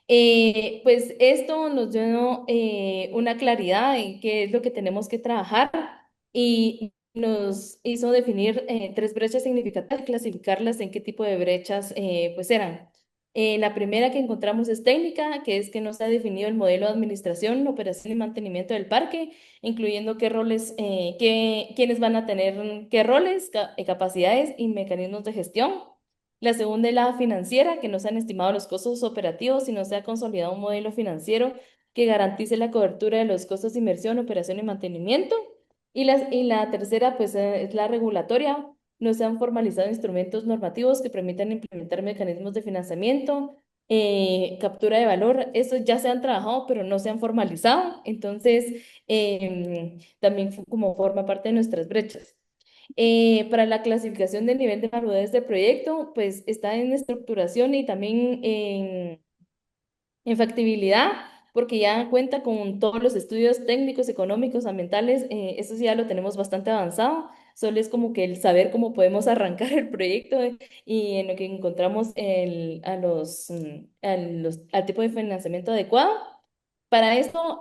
Pues esto nos dio una claridad en qué es lo que tenemos que trabajar y nos hizo definir tres brechas significativas, clasificarlas en qué tipo de brechas pues eran. La primera que encontramos es técnica, que es que no está definido el modelo de administración, operación y mantenimiento del parque, incluyendo qué roles, quiénes van a tener qué roles, capacidades y mecanismos de gestión. La segunda es la financiera, que no se han estimado los costos operativos y no se ha consolidado un modelo financiero que garantice la cobertura de los costos de inversión, operación y mantenimiento. Y la tercera, pues, es la regulatoria. No se han formalizado instrumentos normativos que permitan implementar mecanismos de financiamiento, captura de valor. Estos ya se han trabajado, pero no se han formalizado. Entonces, también como forma parte de nuestras brechas. Para la clasificación del nivel de madurez del proyecto, pues está en estructuración y también en factibilidad, porque ya cuenta con todos los estudios técnicos, económicos, ambientales, eso sí ya lo tenemos bastante avanzado. Solo es como que el saber cómo podemos arrancar el proyecto y en lo que encontramos al tipo de financiamiento adecuado. Para esto,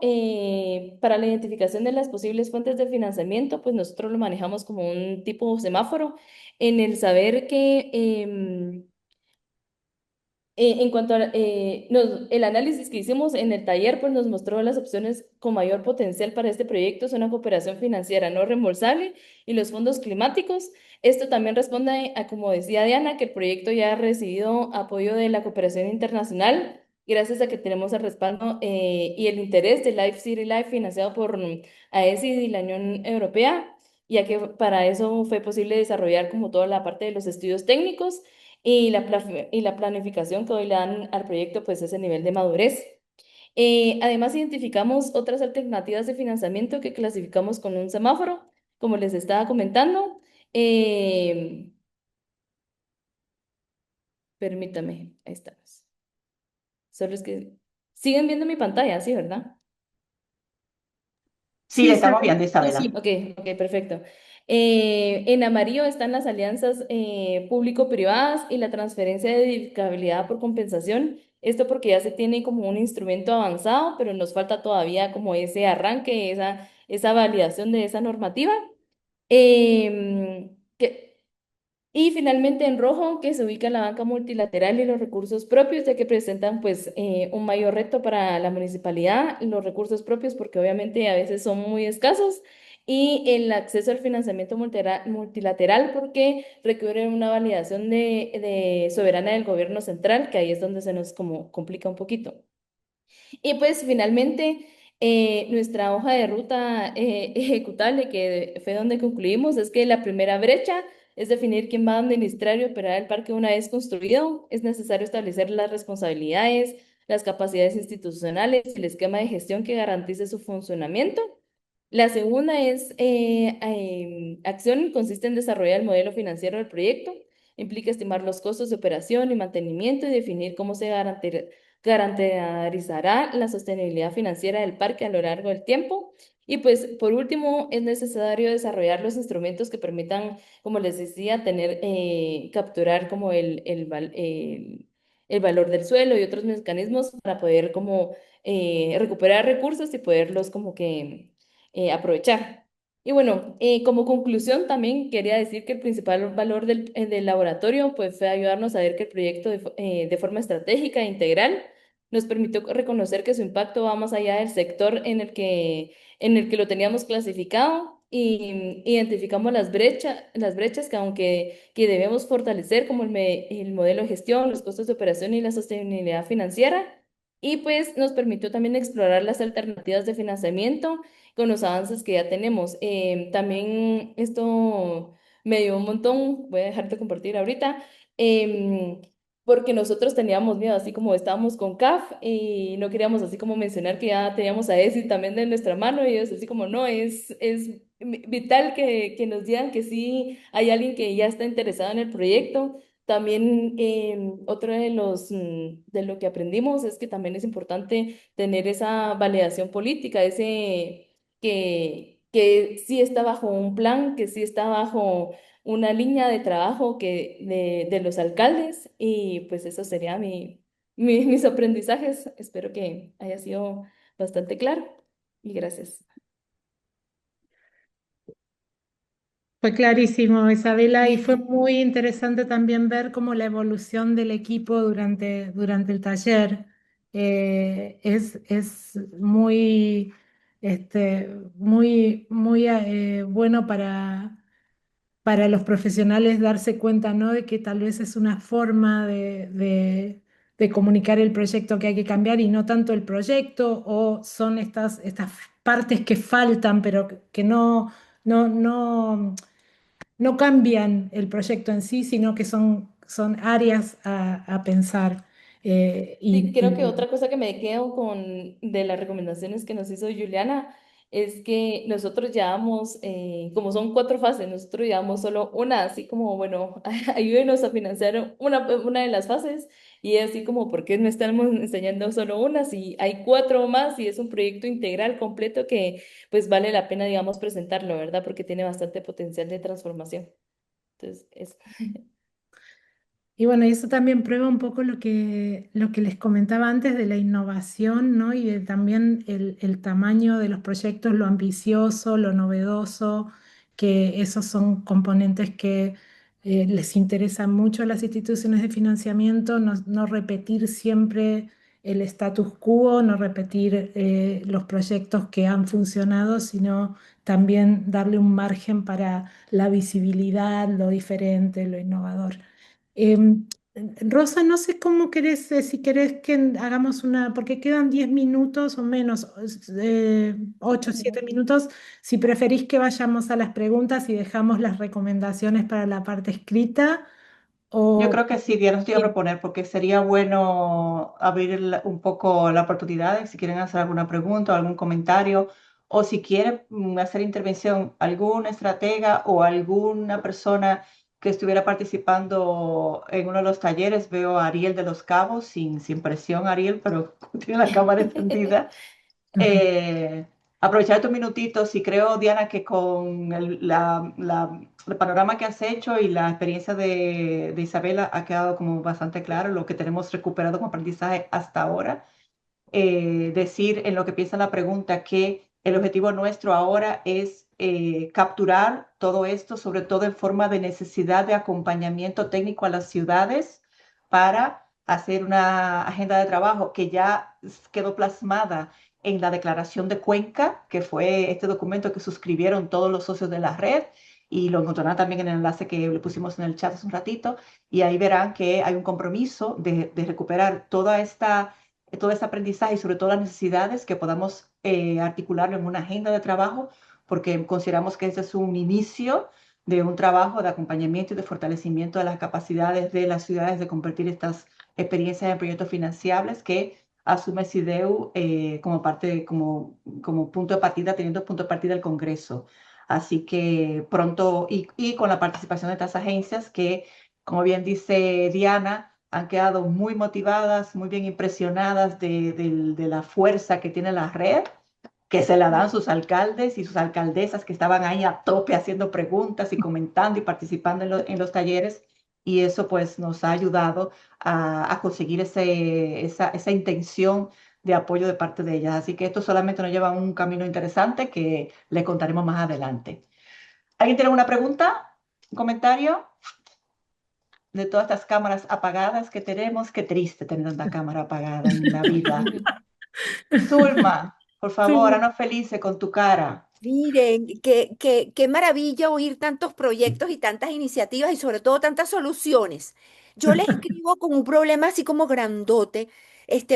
para la identificación de las posibles fuentes de financiamiento, pues nosotros lo manejamos como un tipo semáforo en el saber que en cuanto a el análisis que hicimos en el taller, pues nos mostró las opciones con mayor potencial para este proyecto, son la cooperación financiera no reembolsable y los fondos climáticos. Esto también responde a, como decía Diana, que el proyecto ya ha recibido apoyo de la cooperación internacional, gracias a que tenemos el respaldo y el interés de Life City Life financiado por AECID y la Unión Europea, ya que para eso fue posible desarrollar como toda la parte de los estudios técnicos y la planificación que hoy le dan al proyecto, pues ese nivel de madurez. Además, identificamos otras alternativas de financiamiento que clasificamos con un semáforo, como les estaba comentando. Eh, Permítame, ahí estamos. Solo es que siguen viendo mi pantalla, ¿sí, verdad? Sí, le Sí, se estamos ve. viendo, Sí, sí. Isabela. Ok, ok, perfecto. En amarillo están las alianzas público-privadas y la transferencia de edificabilidad por compensación. Esto porque ya se tiene como un instrumento avanzado, pero nos falta todavía como ese arranque, esa validación de esa normativa. Y finalmente en rojo, que se ubica la banca multilateral y los recursos propios, ya que presentan pues un mayor reto para la municipalidad, los recursos propios, porque obviamente a veces son muy escasos, y el acceso al financiamiento multilateral, porque requiere una validación de soberana del gobierno central, que ahí es donde se nos como complica un poquito. Y pues finalmente, nuestra hoja de ruta ejecutable, que fue donde concluimos, es que la primera brecha es definir quién va a administrar y operar el parque una vez construido. Es necesario establecer las responsabilidades, las capacidades institucionales y el esquema de gestión que garantice su funcionamiento. La segunda es acción, consiste en desarrollar el modelo financiero del proyecto. Implica estimar los costos de operación y mantenimiento y definir cómo se garantizará la sostenibilidad financiera del parque a lo largo del tiempo. Y pues por último, es necesario desarrollar los instrumentos que permitan, como les decía, capturar como el valor del suelo y otros mecanismos para poder como recuperar recursos y poderlos como que aprovechar. Y bueno, como conclusión también quería decir que el principal valor del laboratorio pues fue ayudarnos a ver que el proyecto de forma estratégica e integral nos permitió reconocer que su impacto va más allá del sector en el que lo teníamos clasificado y identificamos las brechas que debemos fortalecer como el modelo de gestión, los costos de operación y la sostenibilidad financiera. Y pues nos permitió también explorar las alternativas de financiamiento con los avances que ya tenemos. También esto me dio un montón, voy a dejarte compartir ahorita, em, porque nosotros teníamos miedo, así como estábamos con CAF y no queríamos así como mencionar que ya teníamos a ESI también de nuestra mano y es así como no, es vital que nos digan que sí hay alguien que ya está interesado en el proyecto. También otro de lo que aprendimos es que también es importante tener esa validación política, que sí está bajo un plan, que sí está bajo una línea de trabajo de los alcaldes y pues eso sería mis aprendizajes. Espero que haya sido bastante claro y gracias. Fue clarísimo, Isabela, y fue muy interesante también ver cómo la evolución del equipo durante el taller es muy, muy bueno para los profesionales darse cuenta, ¿no? De que tal vez es una forma de comunicar el proyecto que hay que cambiar y no tanto el proyecto, o son estas partes que faltan, pero que no cambian el proyecto en sí, sino que son áreas a pensar. Sí, creo que otra cosa que me quedo con de las recomendaciones que nos hizo Juliana es que nosotros llevamos, como son 4 fases, nosotros llevamos solo una, así como, bueno, ayúdenos a financiar una de las fases y así como, ¿por qué no estamos enseñando solo una? Si hay 4 más y es un proyecto integral completo que pues vale la pena, digamos, presentarlo, ¿verdad? Porque tiene bastante potencial de transformación. Entonces, eso. Y bueno, y eso también prueba un poco lo que les comentaba antes de la innovación, ¿no? Y de también el tamaño de los proyectos, lo ambicioso, lo novedoso, que esos son componentes que les interesan mucho a las instituciones de financiamiento, no repetir siempre el status quo, no repetir los proyectos que han funcionado, sino también darle un margen para la visibilidad, lo diferente, lo innovador. Em, Rosa, no sé cómo querés, si querés que hagamos una, porque quedan 10 minutos o menos, 8 7 minutos, si preferís que vayamos a las preguntas y dejamos las recomendaciones para la parte escrita Yo o... creo que sí, Diana, nos iba a Sí. proponer, porque sería bueno abrir un poco la oportunidad, si quieren hacer alguna pregunta o algún comentario, o si quieren hacer intervención algún estratega o alguna persona que estuviera participando en uno de los talleres. Veo a Ariel de los Cabos, sin presión, Ariel, pero tiene la cámara encendida. eh, Aprovechar tus minutitos y creo, Diana, que con el panorama que has hecho y la experiencia de Isabela ha quedado como bastante claro lo que tenemos recuperado como aprendizaje hasta ahora. Decir en lo que piensa la pregunta que el objetivo nuestro ahora es capturar todo esto, sobre todo en forma de necesidad de acompañamiento técnico a las ciudades para hacer una agenda de trabajo que ya quedó plasmada en la Declaración de Cuenca, que fue este documento que suscribieron todos los socios de la red, y lo encontrarán también en el enlace que le pusimos en el chat hace un ratito, y ahí verán que hay un compromiso de recuperar todo este aprendizaje y sobre todo las necesidades que podamos articularlo en una agenda de trabajo, porque consideramos que este es un inicio de un trabajo de acompañamiento y de fortalecimiento de las capacidades de las ciudades de convertir estas experiencias en proyectos financiables que asume SIDEU como parte, como punto de partida, teniendo punto de partida el Congreso. Así que pronto, y con la participación de estas agencias que, como bien dice Diana, han quedado muy motivadas, muy bien impresionadas de la fuerza que tiene la red, que se la dan sus alcaldes y sus alcaldesas que estaban ahí a tope haciendo preguntas y comentando y participando en los talleres. Y eso pues nos ha ayudado a conseguir esa intención de apoyo de parte de ellas. Así que esto solamente nos lleva a un camino interesante que le contaremos más adelante. ¿Alguien tiene una pregunta? ¿Un comentario? De todas estas cámaras apagadas que tenemos, qué triste tener tanta cámara apagada en la vida. Zulma, por favor, Sí. haznos felices con tu cara. Miren, qué maravilla oír tantos proyectos y tantas iniciativas y sobre todo tantas soluciones. Yo les escribo con un problema así como grandote.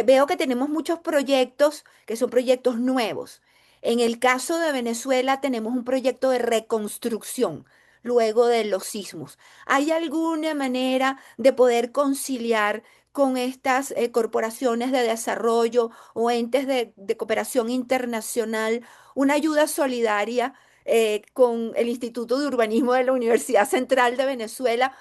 Veo que tenemos muchos proyectos que son proyectos nuevos. En el caso de Venezuela tenemos un proyecto de reconstrucción luego de los sismos. ¿Hay alguna manera de poder conciliar con estas corporaciones de desarrollo o entes de cooperación internacional una ayuda solidaria con el Instituto de Urbanismo de la Universidad Central de Venezuela,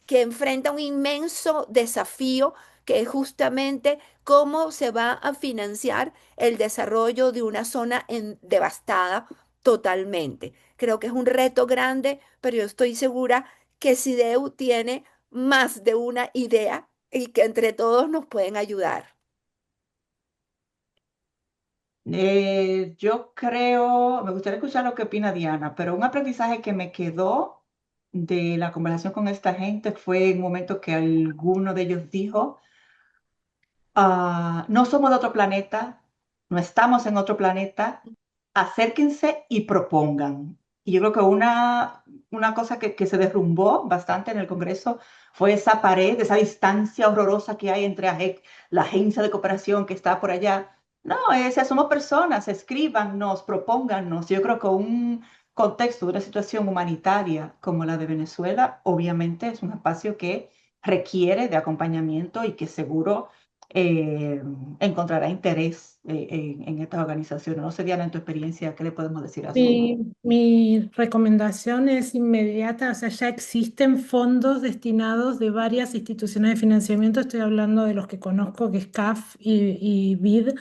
que enfrenta un inmenso desafío que es justamente cómo se va a financiar el desarrollo de una zona devastada totalmente? Creo que es un reto grande, pero yo estoy segura que SIDEU tiene más de una idea y que entre todos nos pueden ayudar. Yo creo, me gustaría escuchar lo que opina Diana, pero un aprendizaje que me quedó de la conversación con esta gente fue en un momento que alguno de ellos dijo, no somos de otro planeta, no estamos en otro planeta, acérquense y propongan. Y yo creo que una cosa que se derrumbó bastante en el Congreso fue esa pared, esa distancia horrorosa que hay entre la agencia de cooperación que está por allá. No, somos personas, escríbanos, propóngannos. Yo creo que un contexto de una situación humanitaria como la de Venezuela, obviamente es un espacio que requiere de acompañamiento y que seguro eh, encontrará interés en estas organizaciones. No sé, Diana, en tu experiencia, ¿qué le podemos decir a Zulma? Mi recomendación es inmediata, o sea, ya existen fondos destinados de varias instituciones de financiamiento, estoy hablando de los que conozco, que es CAF y BID,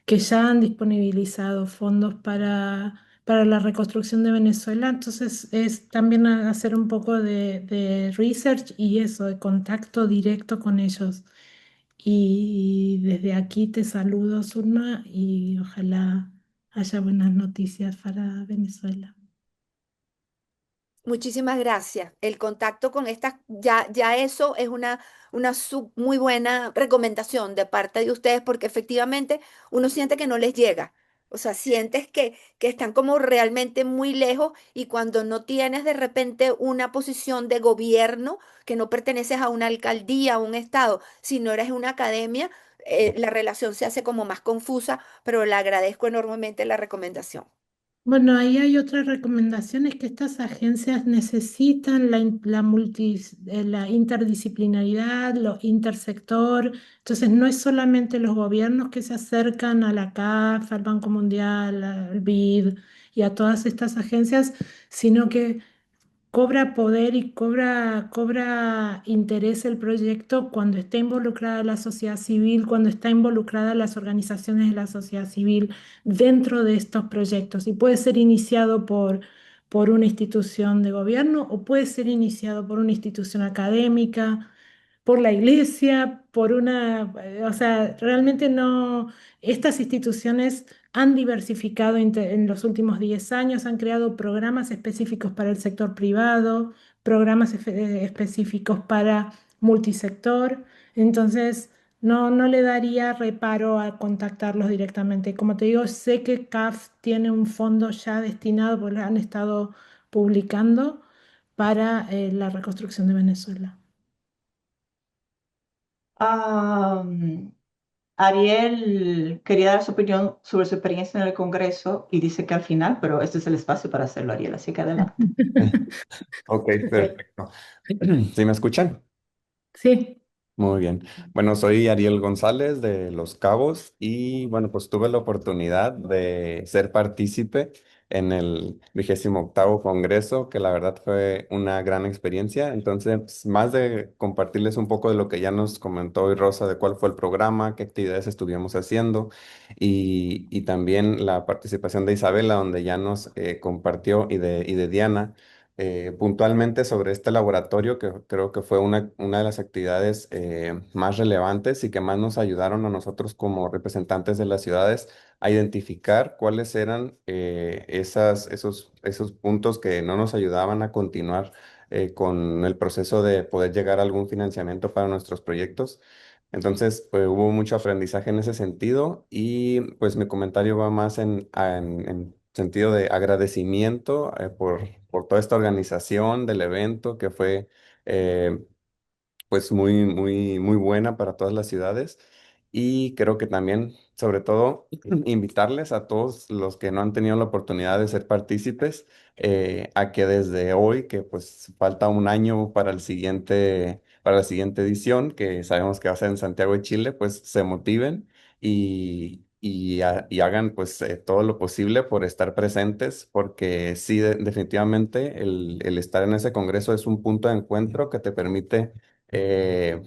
que ya han disponibilizado fondos para la reconstrucción de Venezuela. Entonces, es también hacer un poco de research y eso, de contacto directo con ellos. Y desde aquí te saludo, Surma, y ojalá haya buenas noticias para Venezuela. Muchísimas gracias. El contacto con estas, ya eso es una muy buena recomendación de parte de ustedes, porque efectivamente uno siente que no les llega. O sea, sientes que están como realmente muy lejos y cuando no tienes de repente una posición de gobierno, que no perteneces a una alcaldía, a un estado, sino eres una academia, la relación se hace como más confusa, pero le agradezco enormemente la recomendación. Bueno, ahí hay otra recomendación, es que estas agencias necesitan la interdisciplinaridad, lo intersector. Entonces, no es solamente los gobiernos que se acercan a la CAF, al Banco Mundial, al BID y a todas estas agencias, sino que cobra poder y cobra interés el proyecto cuando está involucrada la sociedad civil, cuando está involucrada las organizaciones de la sociedad civil dentro de estos proyectos. Y puede ser iniciado por una institución de gobierno o puede ser iniciado por una institución académica, por la iglesia, o sea, realmente no, estas instituciones han diversificado en los últimos 10 años, han creado programas específicos para el sector privado, programas específicos para multisector, entonces no le daría reparo a contactarlos directamente. Como te digo, sé que CAF tiene un fondo ya destinado, porque lo han estado publicando, para la reconstrucción de Venezuela. Ah, Ariel quería dar su opinión sobre su experiencia en el Congreso y dice que al final, pero este es el espacio para hacerlo, Ariel, así que adelante. Ok, perfecto. ¿Sí me escuchan? Sí. Muy bien. Bueno, soy Ariel González de Los Cabos y bueno, pues tuve la oportunidad de ser partícipe en el 28º Congreso, que la verdad fue una gran experiencia. Entonces, más de compartirles un poco de lo que ya nos comentó hoy Rosa, de cuál fue el programa, qué actividades estuvimos haciendo y también la participación de Isabela, donde ya nos compartió y de Diana puntualmente sobre este laboratorio, que creo que fue una de las actividades más relevantes y que más nos ayudaron a nosotros como representantes de las ciudades a identificar cuáles eran esos puntos que no nos ayudaban a continuar con el proceso de poder llegar a algún financiamiento para nuestros proyectos. Entonces, pues, hubo mucho aprendizaje en ese sentido y pues mi comentario va más en sentido de agradecimiento por toda esta organización del evento que fue eh, pues muy, muy, muy buena para todas las ciudades. Y creo que también, sobre todo, invitarles a todos los que no han tenido la oportunidad de ser partícipes, a que desde hoy, que pues falta un año para la siguiente edición, que sabemos que va a ser en Santiago de Chile, pues se motiven y hagan pues todo lo posible por estar presentes, porque sí, definitivamente el estar en ese congreso es un punto de encuentro que te permite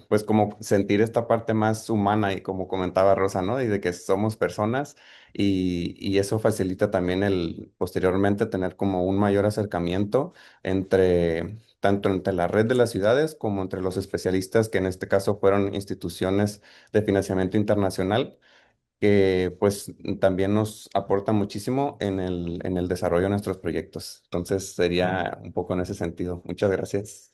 pues como sentir esta parte más humana y como comentaba Rosa, ¿no? Y de que somos personas y eso facilita también el posteriormente tener como un mayor acercamiento tanto entre la red de las ciudades como entre los especialistas que en este caso fueron instituciones de financiamiento internacional que pues también nos aporta muchísimo en el desarrollo de nuestros proyectos. Entonces sería un poco en ese sentido. Muchas gracias.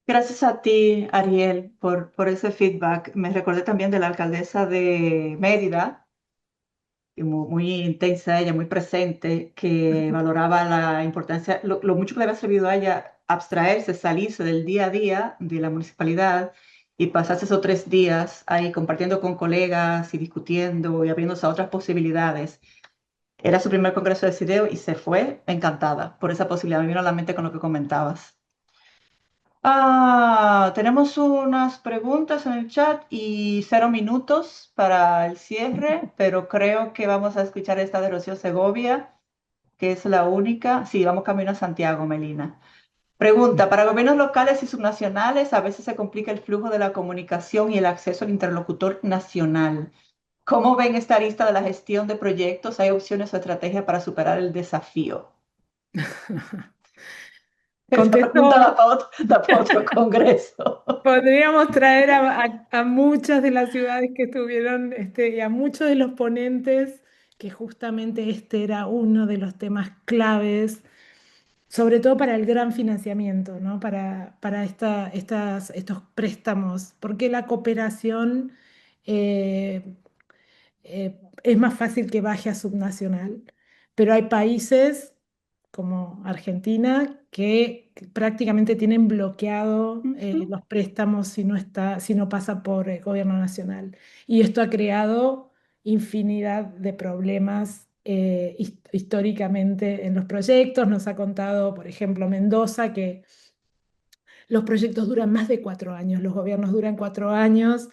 Gracias a ti, Ariel, por ese feedback. Me recordé también de la alcaldesa de Mérida, y muy intensa ella, muy presente, que valoraba la importancia, lo mucho que le había servido a ella abstraerse, salirse del día a día de la municipalidad y pasarse esos 3 días ahí compartiendo con colegas y discutiendo y abriéndose a otras posibilidades. Era su primer congreso de CIDEO y se fue encantada por esa posibilidad. Me vino a la mente con lo que comentabas. Tenemos unas preguntas en el chat y 0 minutos para el cierre, pero creo que vamos a escuchar esta de Rocío Segovia, que es la única. Sí, vamos camino a Santiago, Melina. Pregunta, para gobiernos locales y subnacionales a veces se complica el flujo de la comunicación y el acceso al interlocutor nacional. ¿Cómo ven esta lista de la gestión de proyectos? ¿Hay opciones o estrategias para superar el desafío? Esa pregunta Contesto, da para otro congreso. podríamos traer a muchas de las ciudades que estuvieron y a muchos de los ponentes, que justamente este era uno de los temas claves, sobre todo para el gran financiamiento, ¿no? Para estos préstamos, porque la cooperación eh, es más fácil que baje a subnacional, pero hay países como Argentina que prácticamente tienen bloqueado los préstamos si no pasa por el gobierno nacional. Y esto ha creado infinidad de problemas históricamente en los proyectos. Nos ha contado, por ejemplo, Mendoza, que los proyectos duran más de 4 años, los gobiernos duran 4 años.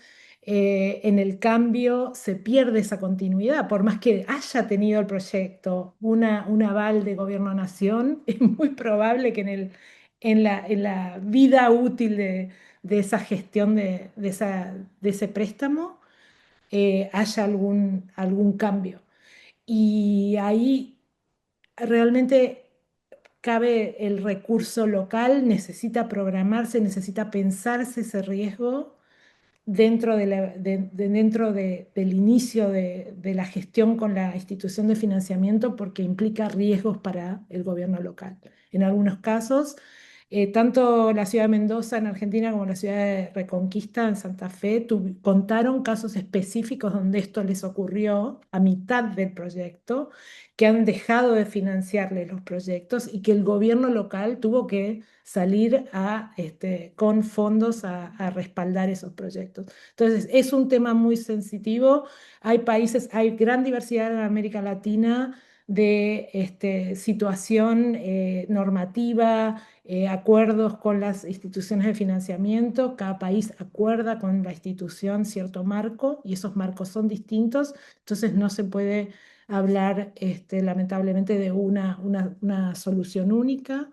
En el cambio se pierde esa continuidad, por más que haya tenido el proyecto un aval de gobierno-nación, es muy probable que en la vida útil de esa gestión de ese préstamo haya algún cambio. Y ahí realmente cabe el recurso local, necesita programarse, necesita pensarse ese riesgo dentro del inicio de la gestión con la institución de financiamiento, porque implica riesgos para el gobierno local. En algunos casos, tanto la ciudad de Mendoza en Argentina como la ciudad de Reconquista en Santa Fe contaron casos específicos donde esto les ocurrió a mitad del proyecto, que han dejado de financiarles los proyectos y que el gobierno local tuvo que salir con fondos a respaldar esos proyectos. Entonces, es un tema muy sensitivo. Hay países, hay gran diversidad en América Latina de situación normativa, acuerdos con las instituciones de financiamiento. Cada país acuerda con la institución cierto marco y esos marcos son distintos, entonces no se puede hablar lamentablemente de una solución única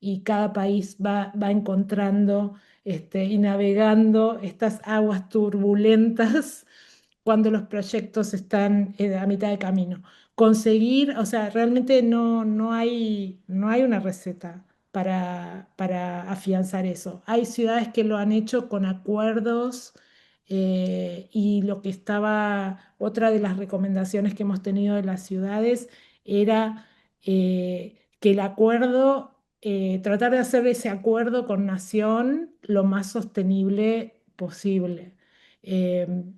y cada país va encontrando y navegando estas aguas turbulentas cuando los proyectos están a mitad de camino. Conseguir, o sea, realmente no hay una receta para afianzar eso. Hay ciudades que lo han hecho con acuerdos y lo que otra de las recomendaciones que hemos tenido de las ciudades era que el acuerdo, tratar de hacer ese acuerdo con Nación lo más sostenible posible. Em,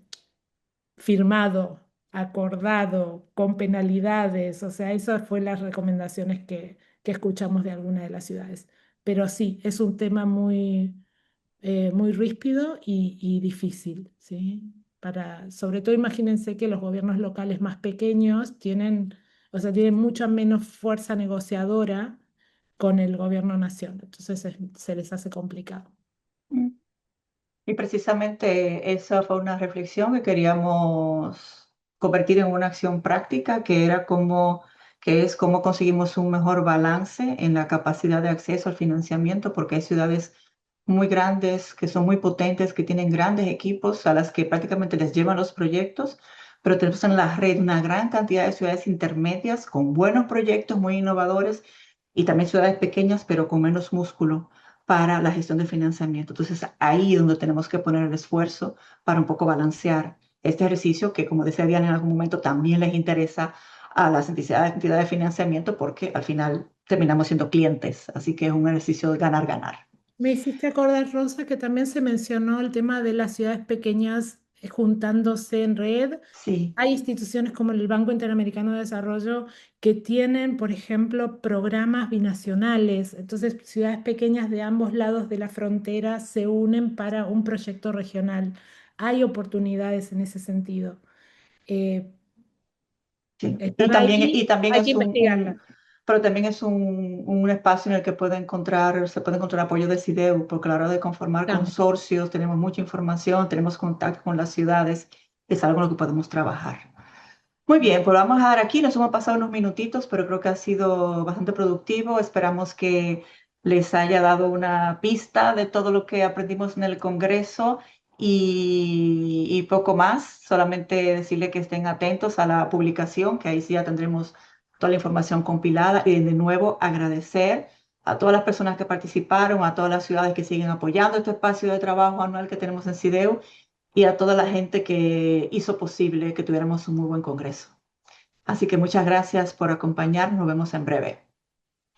Firmado, acordado, con penalidades, o sea, esas fueron las recomendaciones que escuchamos de algunas de las ciudades. Pero sí, es un tema muy ríspido y difícil, ¿sí? Sobre todo imagínense que los gobiernos locales más pequeños o sea, tienen mucha menos fuerza negociadora con el gobierno nación, entonces se les hace complicado. Mm. Y precisamente esa fue una reflexión que queríamos convertir en una acción práctica, que es cómo conseguimos un mejor balance en la capacidad de acceso al financiamiento, porque hay ciudades muy grandes, que son muy potentes, que tienen grandes equipos a las que prácticamente les llevan los proyectos, pero tenemos en la red una gran cantidad de ciudades intermedias con buenos proyectos muy innovadores y también ciudades pequeñas, pero con menos músculo para la gestión del financiamiento. Entonces, ahí es donde tenemos que poner el esfuerzo para un poco balancear este ejercicio que, como decía Diana, en algún momento también les interesa a las entidades de financiamiento porque al final terminamos siendo clientes. Así que es un ejercicio de ganar-ganar. Me hiciste acordar, Rosa, que también se mencionó el tema de las ciudades pequeñas juntándose en red. Sí, Hay instituciones como el Banco Interamericano de Desarrollo que tienen, por ejemplo, programas binacionales. Entonces, ciudades pequeñas de ambos lados de la frontera se unen para un proyecto regional. Hay oportunidades en ese sentido. Eh, sí. Están Y ahí, también hay que es investigarlas. pero también es un espacio en el que se puede encontrar apoyo de CIDEU, porque a la hora de conformar Estamos. consorcios tenemos mucha información, tenemos contacto con las ciudades, es algo en lo que podemos trabajar. Muy bien, pues vamos a dar aquí, nos hemos pasado unos minutitos, pero creo que ha sido bastante productivo. Esperamos que les haya dado una pista de todo lo que aprendimos en el Congreso y poco más. Solamente decirle que estén atentos a la publicación, que ahí sí ya tendremos toda la información compilada. Y de nuevo agradecer a todas las personas que participaron, a todas las ciudades que siguen apoyando este espacio de trabajo anual que tenemos en CIDEU y a toda la gente que hizo posible que tuviéramos un muy buen congreso. Así que muchas gracias por acompañarnos. Nos vemos en breve.